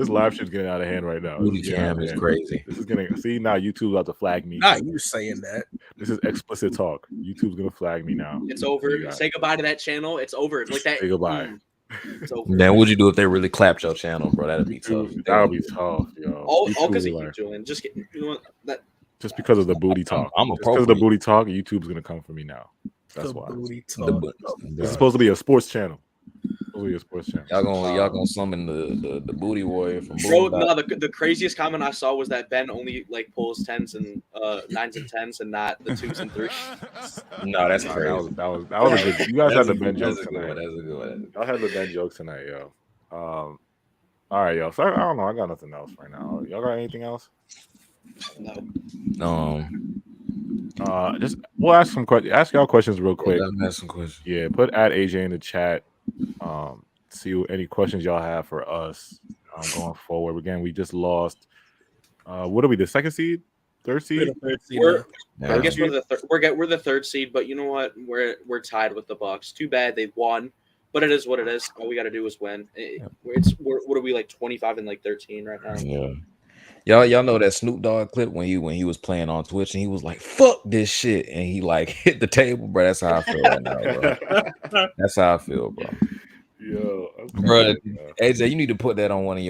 live shit's getting out of hand right now. Booty cam is crazy. This is getting now YouTube's about to flag me. Not you saying that. This is explicit talk. YouTube's gonna flag me now. It's over. Say goodbye to that channel. It's over. It's like that. Say goodbye. It's over. Then what'd you do if they really clapped your channel, bro? That'd be tough. That would be tough, yo. All because of you, Julian. Just you know what? That just because of the booty talk. Because of the booty talk, YouTube's gonna come for me now. That's why. This is supposed to be a sports channel. Y'all gonna summon the booty warrior from bro. No, the craziest comment I saw was that Ben only like pulls 10s and 9s and 10s and not the 2s and 3s. No, that's crazy. That was a good. You guys had the Ben jokes tonight. That's a good one. Y'all had the Ben jokes tonight, yo. All right, yo. So I don't know. I got nothing else right now. Y'all got anything else? No. Just we'll ask some questions. Ask y'all questions real quick. Ask some questions. Yeah, put @AJ in the chat. See any questions y'all have for us going forward. Again, we just lost. What are we? The second seed, third seed? I guess we're the third seed, but you know what? We're tied with the Bucks. Too bad they've won, but it is what it is. All we got to do is win. What are we like 25 and like 13 right now? Yeah. Y'all know that Snoop Dogg clip when he was playing on Twitch and he was like, "Fuck this shit," and he like hit the table, bro. That's how I feel right now, bro. That's how I feel, bro. Yo, Bro, AJ, you need to put that on one of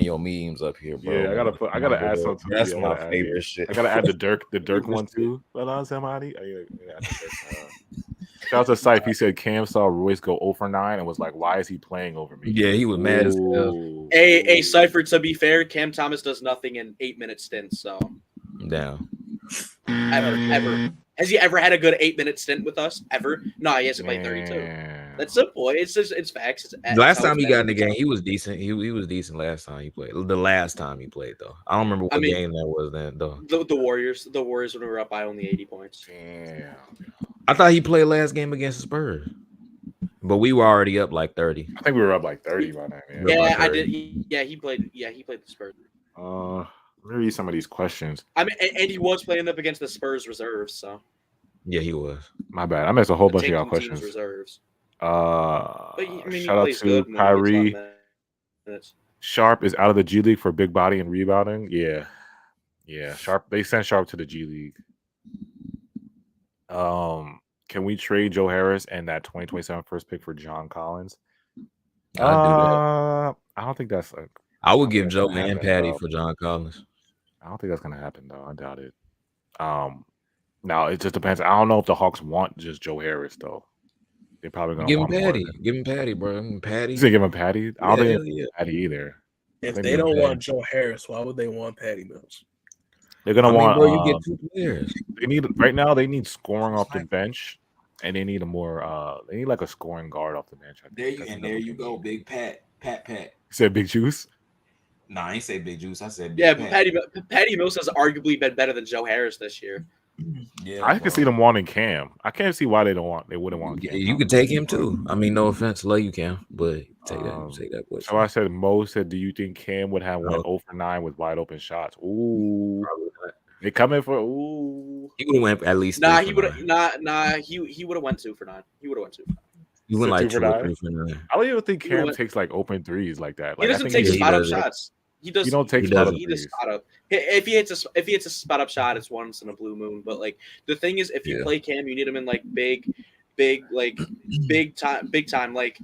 your memes up here, bro. Yeah, I gotta add some. That's yeah, my favorite shit. I gotta add the Dirk one too. But on somebody, shout out to Syfe. He said Cam saw Royce go 0 for 9 and was like, "Why is he playing over me?" Yeah, he was mad as hell. Ooh. A Cypher, to be fair, Cam Thomas does nothing in 8-minute stints. So Down. ever has he ever had a good 8-minute stint with us? Ever? No, he hasn't played 32. Man. That's simple. It's just facts. Last time he got in the game, he was decent. He was decent last time he played. The last time he played though, I don't remember what game that was then though. The Warriors when we were up by only 80 points. Damn. I thought he played last game against the Spurs, but we were already up like 30. I think we were up like 30 by now. Yeah, I did. Yeah, he played. Yeah, he played the Spurs. Let me read some of these questions. I mean, and he was playing up against the Spurs reserves. So yeah, he was. My bad. I missed a whole bunch of y'all tanking team's questions. Reserves. Shout out to Kyrie. Sharp is out of the G League for big body and rebounding. Yeah. Sharp. They sent Sharp to the G League. Can we trade Joe Harris and that 2027 first pick for John Collins? I don't think that's. I would give Joe and Patty for John Collins. I don't think that's gonna happen though. I doubt it. Now it just depends. I don't know if the Hawks want just Joe Harris though. They're probably gonna give him want Patty. more. Give him Patty, bro. Patty. You say give him Patty? I don't think Yeah. Patty either. If they don't want Joe Harris, why would they want Patty Mills? They're gonna want. Bro, you get 2 players. They need right now. They need scoring off the bench, and they need a more. They need like a scoring guard off the bench. There you go, Big Pat. You said Big Juice. Nah, I ain't say Big Juice. I said Big Pat. But Patty Mills has arguably been better than Joe Harris this year. Yeah, I can see them wanting Cam. I can't see why they wouldn't want Cam. You could take him too. I mean, no offense, love you, Cam, but take that. So I said, Mo said, do you think Cam would have went 0 for 9 with wide open shots? Ooh, they coming for ooh. He would have went at least. He would have. He would have went 2 for 9. He would have went 2 for 9. He went like 2 2 or 3 for 9. I don't even think Cam takes like open threes like that. Like, He doesn't take spot up shots. He does. You don't take spot up He threes. does spot up. If he hits a spot up shot, it's once in a blue moon. But like the thing is, if you play Cam, you need him in like big time, like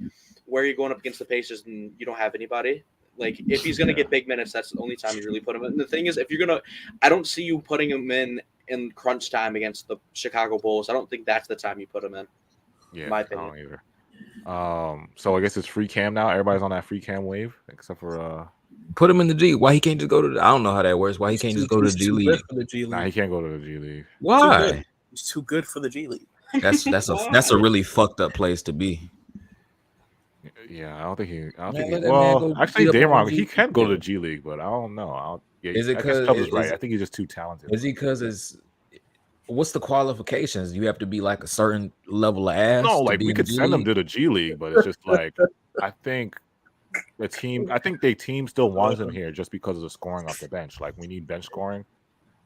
where you're going up against the Pacers and you don't have anybody. Like if he's gonna get big minutes, that's the only time you really put him in. And the thing is, if you're gonna, I don't see you putting him in crunch time against the Chicago Bulls. I don't think that's the time you put him in. Yeah, my I opinion. don't either. So I guess it's free Cam now. Everybody's on that free Cam wave, except for Put him in the G. Why he can't just go to? I don't know how that works. Why he can't just go to the G League? Nah, he can't go to the G League. Why? He's too good for the G League. That's a really fucked up place to be. Yeah, I don't think he. Man, Well, actually, beat up on Dayron, the he G can go to League. the G League, but I don't know. Is it I guess 'cause- Tubbs is right. I think he's just too talented. Is he because it's what's the qualifications? You have to be like a certain level of ass. No, to like be we in the could G send him League? to the G League, but it's just like I think the team still wants him here just because of the scoring off the bench. Like we need bench scoring.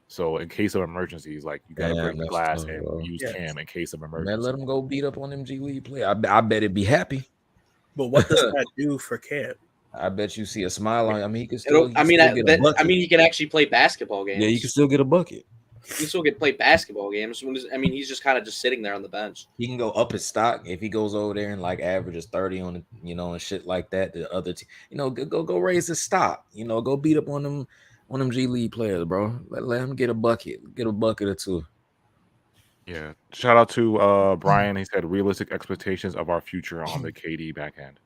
So in case of emergencies, like you gotta Damn, break the that's glass tough, and bro. use Cam in case of Man, emergency. let him go beat up on them G League play. I bet it'd be happy. But what does that do for Cam? I bet you see a smile on. I mean, he can It'll- still. I mean, get a bucket. he can actually play basketball games. Yeah, you can still get a bucket. He can still play basketball games. I mean, he's just kind of just sitting there on the bench. He can go up his stock if he goes over there and like averages 30 on the, and shit like that. The other team, go raise his stock. Go beat up on them G League players, bro. Let him get a bucket or two. Yeah. Shout out to Brian. He said realistic expectations of our future on the KD back end.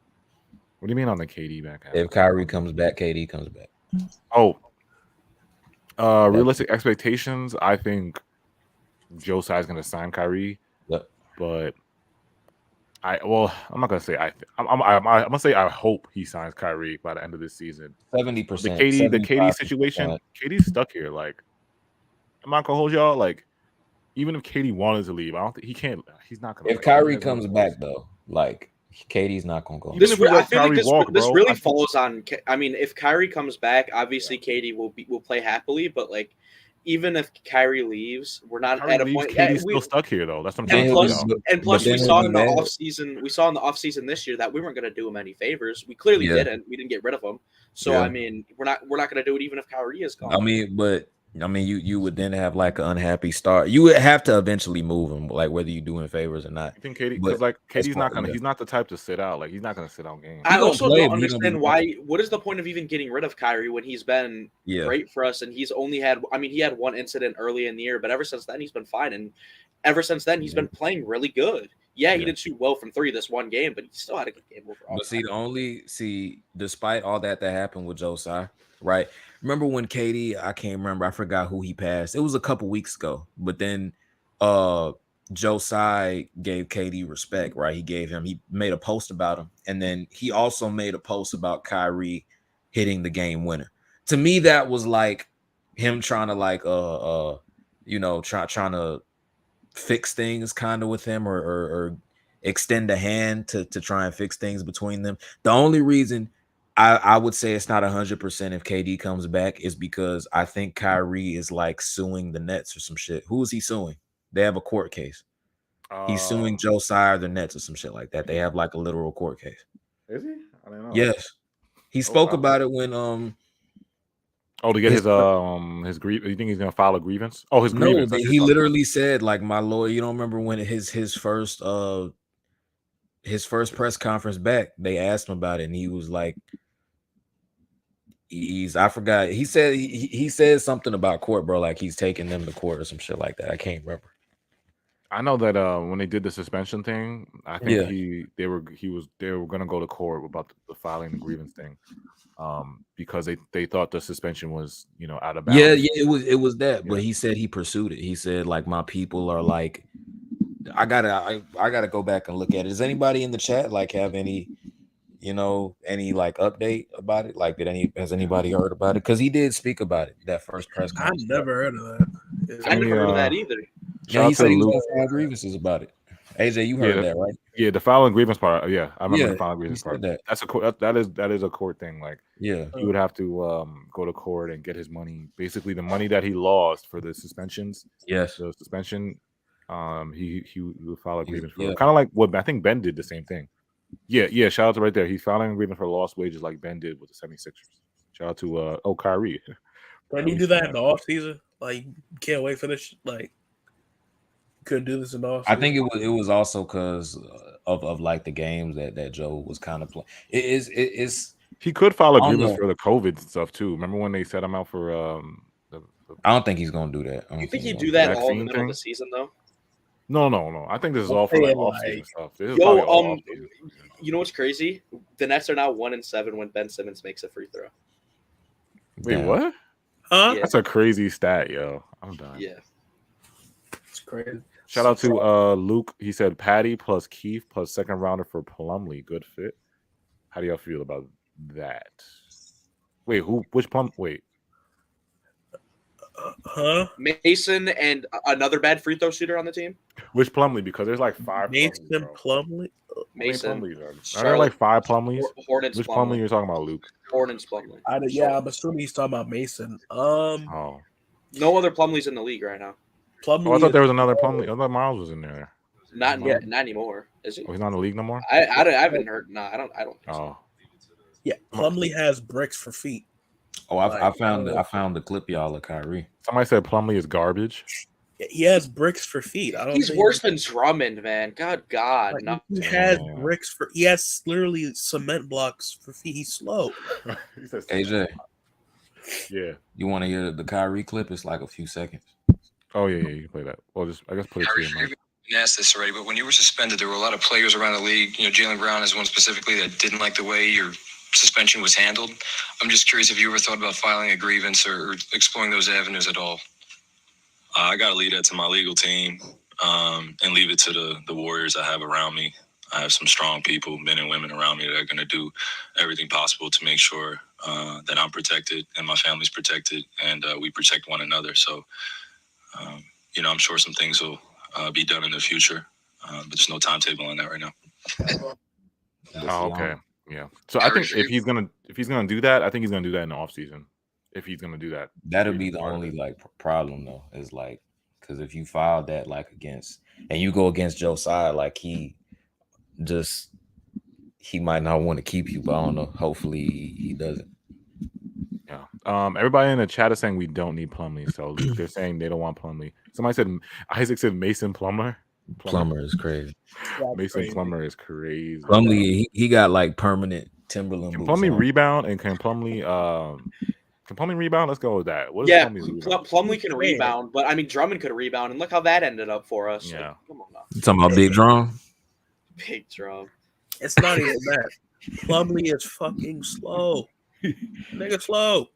What do you mean on the KD back end? If Kyrie comes back, KD comes back. Oh, realistic expectations. I think Joe Tsai's going to sign Kyrie, but I'm not going to say I'm going to say I hope he signs Kyrie by the end of this season. 70%. The KD situation, KD's stuck here. Like, I'm not going to hold y'all. Like, even if KD wanted to leave, I don't think he can't. He's not going to. If Kyrie comes back though, like KD's not going to go. I feel like this really bro, falls on. I mean, if Kyrie comes back, obviously KD will play happily. But like, even if Kyrie leaves, we're not Kyrie at a leaves, point. KD's still stuck here though. That's what I'm And trying to plus, tell you. and plus, but we then saw it'll in be the bad. offseason. We saw in the offseason this year that we weren't going to do him any favors. We clearly Yeah. didn't. We didn't get rid of him. So Yeah. I mean, we're not going to do it even if Kyrie is gone. I mean, you would then have like an unhappy start. You would have to eventually move him, like whether you doing favors or not. I think KD, But because like that's KD's why- not gonna, yeah. he's not the type to sit out. Like he's not gonna sit out games. I gonna also play, don't but he gonna understand be why. What is the point of even getting rid of Kyrie when he's been Yeah. great for us and he's only had? I mean, he had one incident early in the year, but ever since then he's been fine, and ever since then he's been playing really good. Yeah, he Yeah. didn't shoot well from three this one game, but he still had a good game overall. But despite all that happened with Josiah, right? Remember when KD, I can't remember, I forgot who he passed. It was a couple weeks ago, but then Josiah gave KD respect, right? He made a post about him, and then he also made a post about Kyrie hitting the game winner. To me, that was like him trying to like trying to fix things kind of with him or extend a hand to try and fix things between them. The only reason I would say it's not 100% if KD comes back is because I think Kyrie is like suing the Nets or some shit. Who is he suing? They have a court case. He's suing Josiah or the Nets or some shit like that. They have like a literal court case. Is he? I don't know. Yes. He spoke about it when to get his grievance. You think he's gonna file a grievance? Oh, his grievance. No, he literally said like my lawyer. You don't remember when his first press conference back? They asked him about it, and he was like, I forgot. He said he said something about court, bro. Like he's taking them to court or some shit like that. I can't remember. I know that when they did the suspension thing, I think they were gonna go to court about the filing the grievance thing. Because they thought the suspension was out of bounds. Yeah, it was that, but he said he pursued it. He said like my people are like, I gotta go back and look at it. Does anybody in the chat like have any like update about it? Like has anybody heard about it? Because he did speak about it that first press I've conference. never heard of that. I never heard of that either. Yeah, he said he was gonna file grievances about it. AJ, you heard that, right? Yeah, the filing grievance part. Yeah, I remember the filing grievance part. That. That is a court thing. Like, yeah, he would have to go to court and get his money. Basically, the money that he lost for the suspensions. Yes, the suspension. He would file a grievance for kind of like what I think Ben did the same thing. Yeah. Shout out to right there. He's filing a grievance for lost wages like Ben did with the 76ers. Shout out to Kyrie. Can you do that in the off season? Like, can't wait for this. Like, couldn't do this in the off season. I think it was also because of like the games that Joe was kind of playing. It's he could file a grievance for the COVID stuff too. Remember when they set him out for I don't think he's gonna do that. You think he'd do that all in the middle of the season though? No. I think this is all for like off-season stuff. You know what's crazy? The Nets are now 1-7 when Ben Simmons makes a free throw. Wait, what? Huh? Yeah. That's a crazy stat, yo. I'm done. Yeah, it's crazy. Shout out to Luke. He said Patty plus Keith plus second rounder for Plumlee. Good fit. How do y'all feel about that? Wait, which Plum? Wait. Mason and another bad free throw shooter on the team. Which Plumlee? Because there's like 5. Mason Plumlee. Mason. Are there like 5 Plumlees? Hornets. Which Plumlee you're talking about, Luke? Hornets Plumlee. I'm assuming he's talking about Mason. Oh. No other Plumlees in the league right now. I thought there was another Plumlee. I thought Miles was in there. Not anymore. Is he? Oh, he's not in the league no more. I haven't heard. No, I don't. Think so. Yeah, Plumlee has bricks for feet. Oh, I found the clip, y'all, of Kyrie. Somebody said Plumlee is garbage. He has bricks for feet. He's worse than Drummond, man. God, no. He has bricks for. He has literally cement blocks for feet. He's slow. AJ, yeah. You want to hear the Kyrie clip? It's like a few seconds. Oh yeah, you can play that. Well, I guess put it to you, Mike. Asked this already, but when you were suspended, there were a lot of players around the league. Jaylen Brown is one specifically that didn't like the way your suspension was handled. I'm just curious if you ever thought about filing a grievance or exploring those avenues at all. I got to leave that to my legal team and leave it to the warriors I have around me. I have some strong people, men and women around me that are going to do everything possible to make sure that I'm protected and my family's protected and we protect one another. So, I'm sure some things will be done in the future, but there's no timetable on that right now. Oh, okay. Yeah. So I think if he's gonna do that, I think he's gonna do that in the offseason. if he's gonna do that. That'll be the only like problem though, is like because if you filed that like against and you go against Josiah, like he might not want to keep you, but I don't know. Hopefully he doesn't. Yeah. Everybody in the chat is saying we don't need Plumlee, so they're saying they don't want Plumlee. Somebody said Isaac said Mason Plummer. Plummer is crazy. Mason Plummer is crazy. Plumlee, he got like permanent Timberland. Can boots Plumlee on. rebound and can Plumlee rebound? Let's go with that. What is Yeah, Plumlee rebound? Plumlee can rebound, but I mean Drummond could rebound, and look how that ended up for us. Yeah. Like, come on now. You talking about Big Drum? Big Drum. It's not even that. Plumlee is fucking slow. Nigga slow.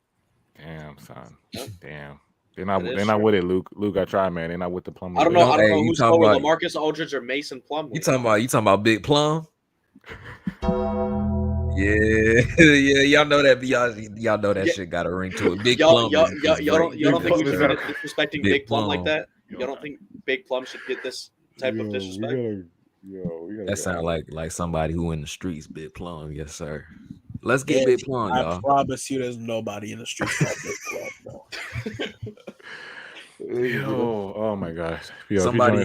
Damn, son. Yep. Damn. They're not true. with it, Luke. Luke, I tried, man. They're not with the Plumlee. I don't know. I don't know you who's talking slower, about- LaMarcus Aldridge or Mason Plumlee. You talking about Big Plum? Yeah, yeah, y'all know that. Y'all know that Yeah. shit got a ring to it. Big Y'all Plum. don't think we Plum should is be disrespecting Big Big Plum like Plum. that? Y'all don't think Big Plum should get this type of disrespect? We gotta That sounds like somebody who in the streets. Big Plum, yes sir. Let's get Big Plum, I y'all. promise you, there's nobody in the streets called Big Plum. Yo, oh my gosh. Yo, Somebody,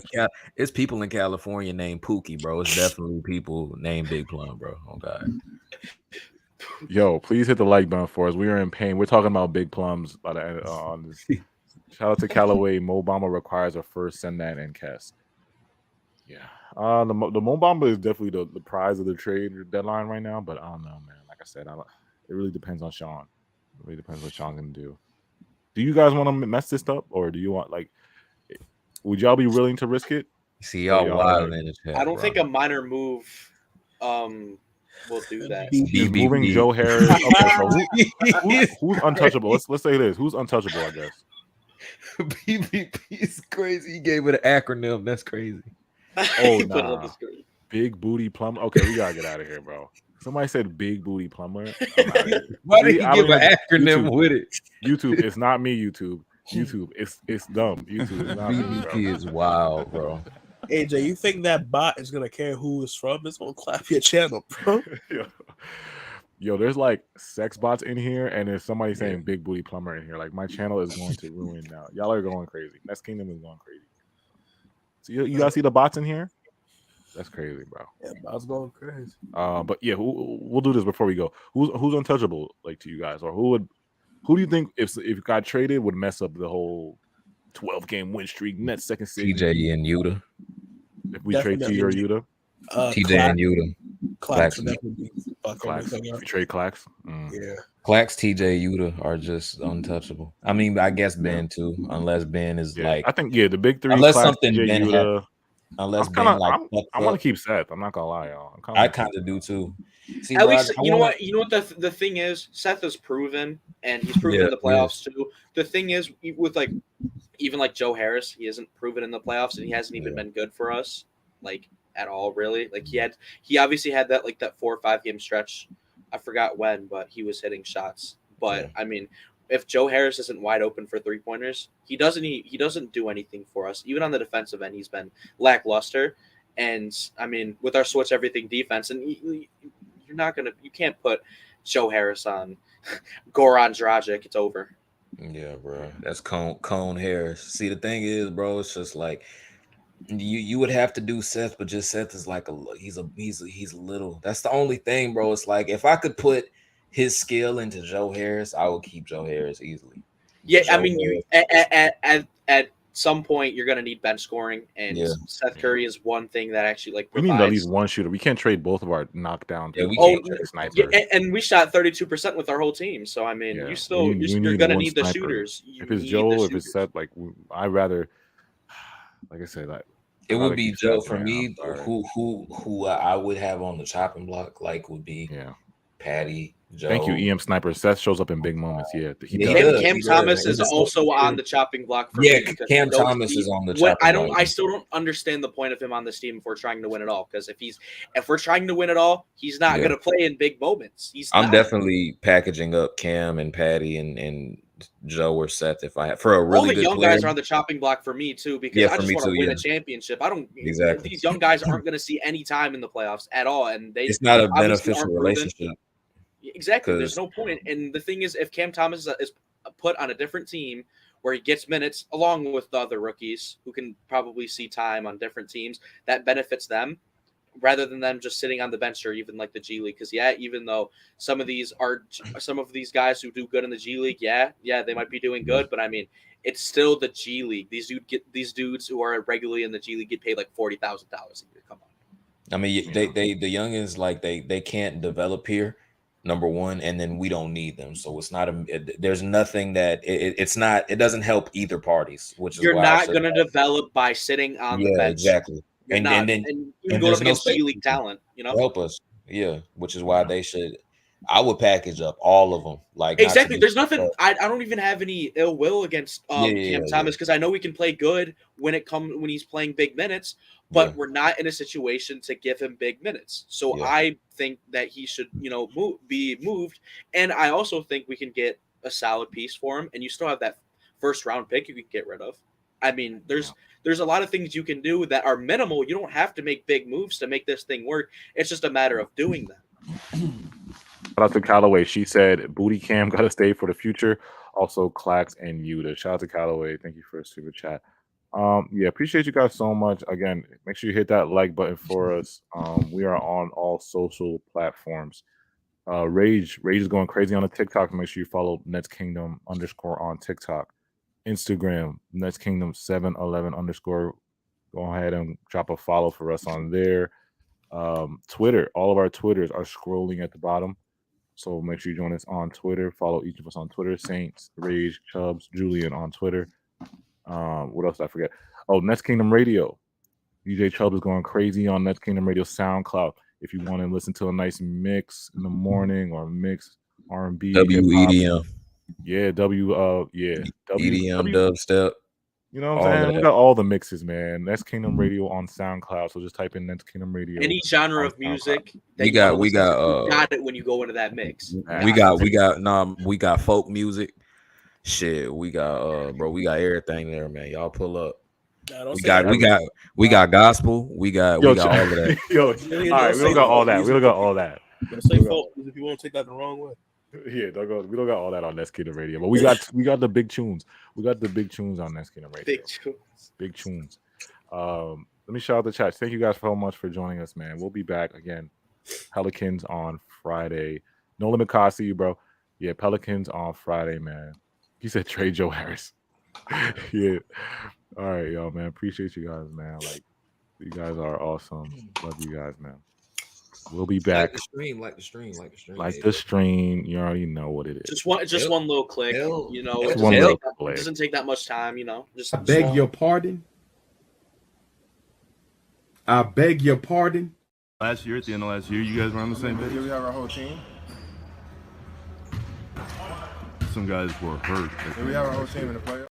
it's people in California named Pookie, bro. It's definitely people named Big Plum, bro. Oh God. Yo, please hit the like button for us. We are in pain. We're talking about big plums by the end on this. Shout out to Callaway. Mo Bamba requires a first send that and cast. Yeah. The Mo Bamba is definitely the prize of the trade deadline right now, but I don't know, man. Like I said, it really depends on Sean. It really depends what Sean can do. Do you guys want to mess this up, or do you want would y'all be willing to risk it? See y'all wild in the chat. I don't bro. think a minor move will do that. Is moving Joe Harris. Okay, so who's untouchable? Let's say this. Who's untouchable, I guess. BBP is crazy. He gave it an acronym. That's crazy. Oh, nah. Big booty plumber. Okay, we gotta get out of here, bro. Somebody said big booty plumber. Why did he give an acronym YouTube, with it? YouTube, it's not me. YouTube, it's dumb. YouTube is not me, bro. BBP is wild, bro. AJ, you think that bot is gonna care who it's from? It's gonna clap your channel, bro. Yo, there's like sex bots in here, and there's somebody saying big booty plumber in here. Like my channel is going to ruin now. Y'all are going crazy. Next Kingdom is going crazy. So you guys see the bots in here? That's crazy, bro. Yeah, bots going crazy. But yeah, we'll do this before we go. Who's untouchable, like to you guys, or who do you think if it got traded would mess up the whole 12-game win streak, Nets second seed? TJ and Yuta. If we trade TJ or Yuta, TJ and Yuta. Clax. If we trade Clax, Yeah. Clax, TJ, Yuta are just untouchable. I mean, I guess Ben too, unless Ben is like. I think the big three. Unless Clax, something TJ, Ben Yuta. had, unless I'm Ben kinda, like. I want to keep Seth. I'm not gonna lie, y'all. I kind of do too. See, At Rod, least you know what the thing is. Seth is proven, and he's proven in the playoffs too. The thing is, with even like Joe Harris, he isn't proven in the playoffs, and he hasn't even been good for us, like at all, really. Like he obviously had that 4 or 5 game stretch. I forgot when, but he was hitting shots. But I mean, if Joe Harris isn't wide open for 3-pointers, he doesn't do anything for us. Even on the defensive end, he's been lackluster. And I mean, with our switch everything defense, and you can't put Joe Harris on Goran Dragic. It's over. Yeah, bro. That's Cone Harris. See, the thing is, bro, it's just like you would have to do Seth, but just Seth is like he's little. That's the only thing, bro. It's like if I could put his skill into Joe Harris, I would keep Joe Harris easily. Yeah, Joe I mean, at some point you're gonna need bench scoring, and Seth Curry is one thing that actually we need at least one shooter. We can't trade both of our knockdown. Yeah, we can't trade snipers. Yeah, and we shot 32% with our whole team. So I mean, you're gonna need the shooters. If it's Joe, if it's Seth, I'd rather, like I said, it would be Joe for me. Who I would have on the chopping block would be Patty. Joe. Thank you, EM Sniper. Seth shows up in big moments. Yeah, Cam Thomas is also on the chopping block. For me Cam Thomas is on the chopping block. I still don't understand the point of him on this team if we're trying to win it all. Because if we're trying to win it all, he's not going to play in big moments. I'm definitely packaging up Cam and Patty and Joe or Seth if I have for a really all the good young player. guys are on the chopping block for me too because I just want to win a championship. I don't exactly. These young guys aren't going to see any time in the playoffs at all, and it's not a beneficial relationship. Exactly. There's no point. And the thing is, if Cam Thomas is put on a different team where he gets minutes along with the other rookies who can probably see time on different teams that benefits them, rather than them just sitting on the bench or even like the G League. Because even though some of these guys who do good in the G League, they might be doing good, but I mean, it's still the G League. These dudes who are regularly in the G League get paid like $40,000 a year. Come on. I mean, the youngins, like they can't develop here, number one, and then we don't need them. So it's not there's nothing that it doesn't help either parties, which is you're why not going to develop by sitting on the bench. Exactly. And then you go up against G League talent, help us. Yeah, which is why they should. I would package up all of them. Like exactly. There's nothing. I don't even have any ill will against Cam Thomas because I know we can play good when he's playing big minutes, but we're not in a situation to give him big minutes. So I think that he should, be moved, and I also think we can get a solid piece for him, and you still have that first round pick you can get rid of. I mean, there's a lot of things you can do that are minimal. You don't have to make big moves to make this thing work. It's just a matter of doing them. Shout out to Callaway. She said, "Booty Cam got to stay for the future." Also, Clax and Yuta. Shout out to Callaway. Thank you for a super chat. Appreciate you guys so much. Again, make sure you hit that like button for us. We are on all social platforms. Rage is going crazy on the TikTok. Make sure you follow Nets Kingdom _ on TikTok. Instagram, Nets Kingdom 711 _ Go ahead and drop a follow for us on there. Twitter, all of our Twitters are scrolling at the bottom. So make sure you join us on Twitter. Follow each of us on Twitter. Saints, Rage, Chubbs, Julian on Twitter. What else did I forget? Oh, Nets Kingdom Radio. DJ Chubbs is going crazy on Nets Kingdom Radio SoundCloud. If you want to listen to a nice mix in the morning or mix R&B, WEDM. EDM, dubstep. You know what I'm saying? We got all the mixes, man. Nets Kingdom Radio on SoundCloud. So just type in Nets Kingdom Radio. Any genre of music. We got it when you go into that mix. We got folk music. Shit, we got everything there, man. Y'all pull up. We got gospel. We got all of that. All right, we don't got all that. We don't got all that. Don't say folk if you won't take that the wrong way. Yeah, we don't got all that on Nets Kingdom Radio, but we got the big tunes. We got the big tunes on Nets Kingdom Radio. Big tunes. Let me shout out the chat. Thank you guys so much for joining us, man. We'll be back again. Pelicans on Friday. No limit cost to you, bro. Yeah, Pelicans on Friday, man. He said trade Joe Harris. Yeah. All right, y'all, man. Appreciate you guys, man. Like, you guys are awesome. Love you guys, man. We'll be back. Like the stream. Like the stream. You already know what it is. Just one little click. It doesn't take that much time. I beg your pardon. I beg your pardon. Last year, at the end of last year, you guys were on the same page. We have our whole team. Some guys were hurt. Yeah, we have our whole team in the playoffs.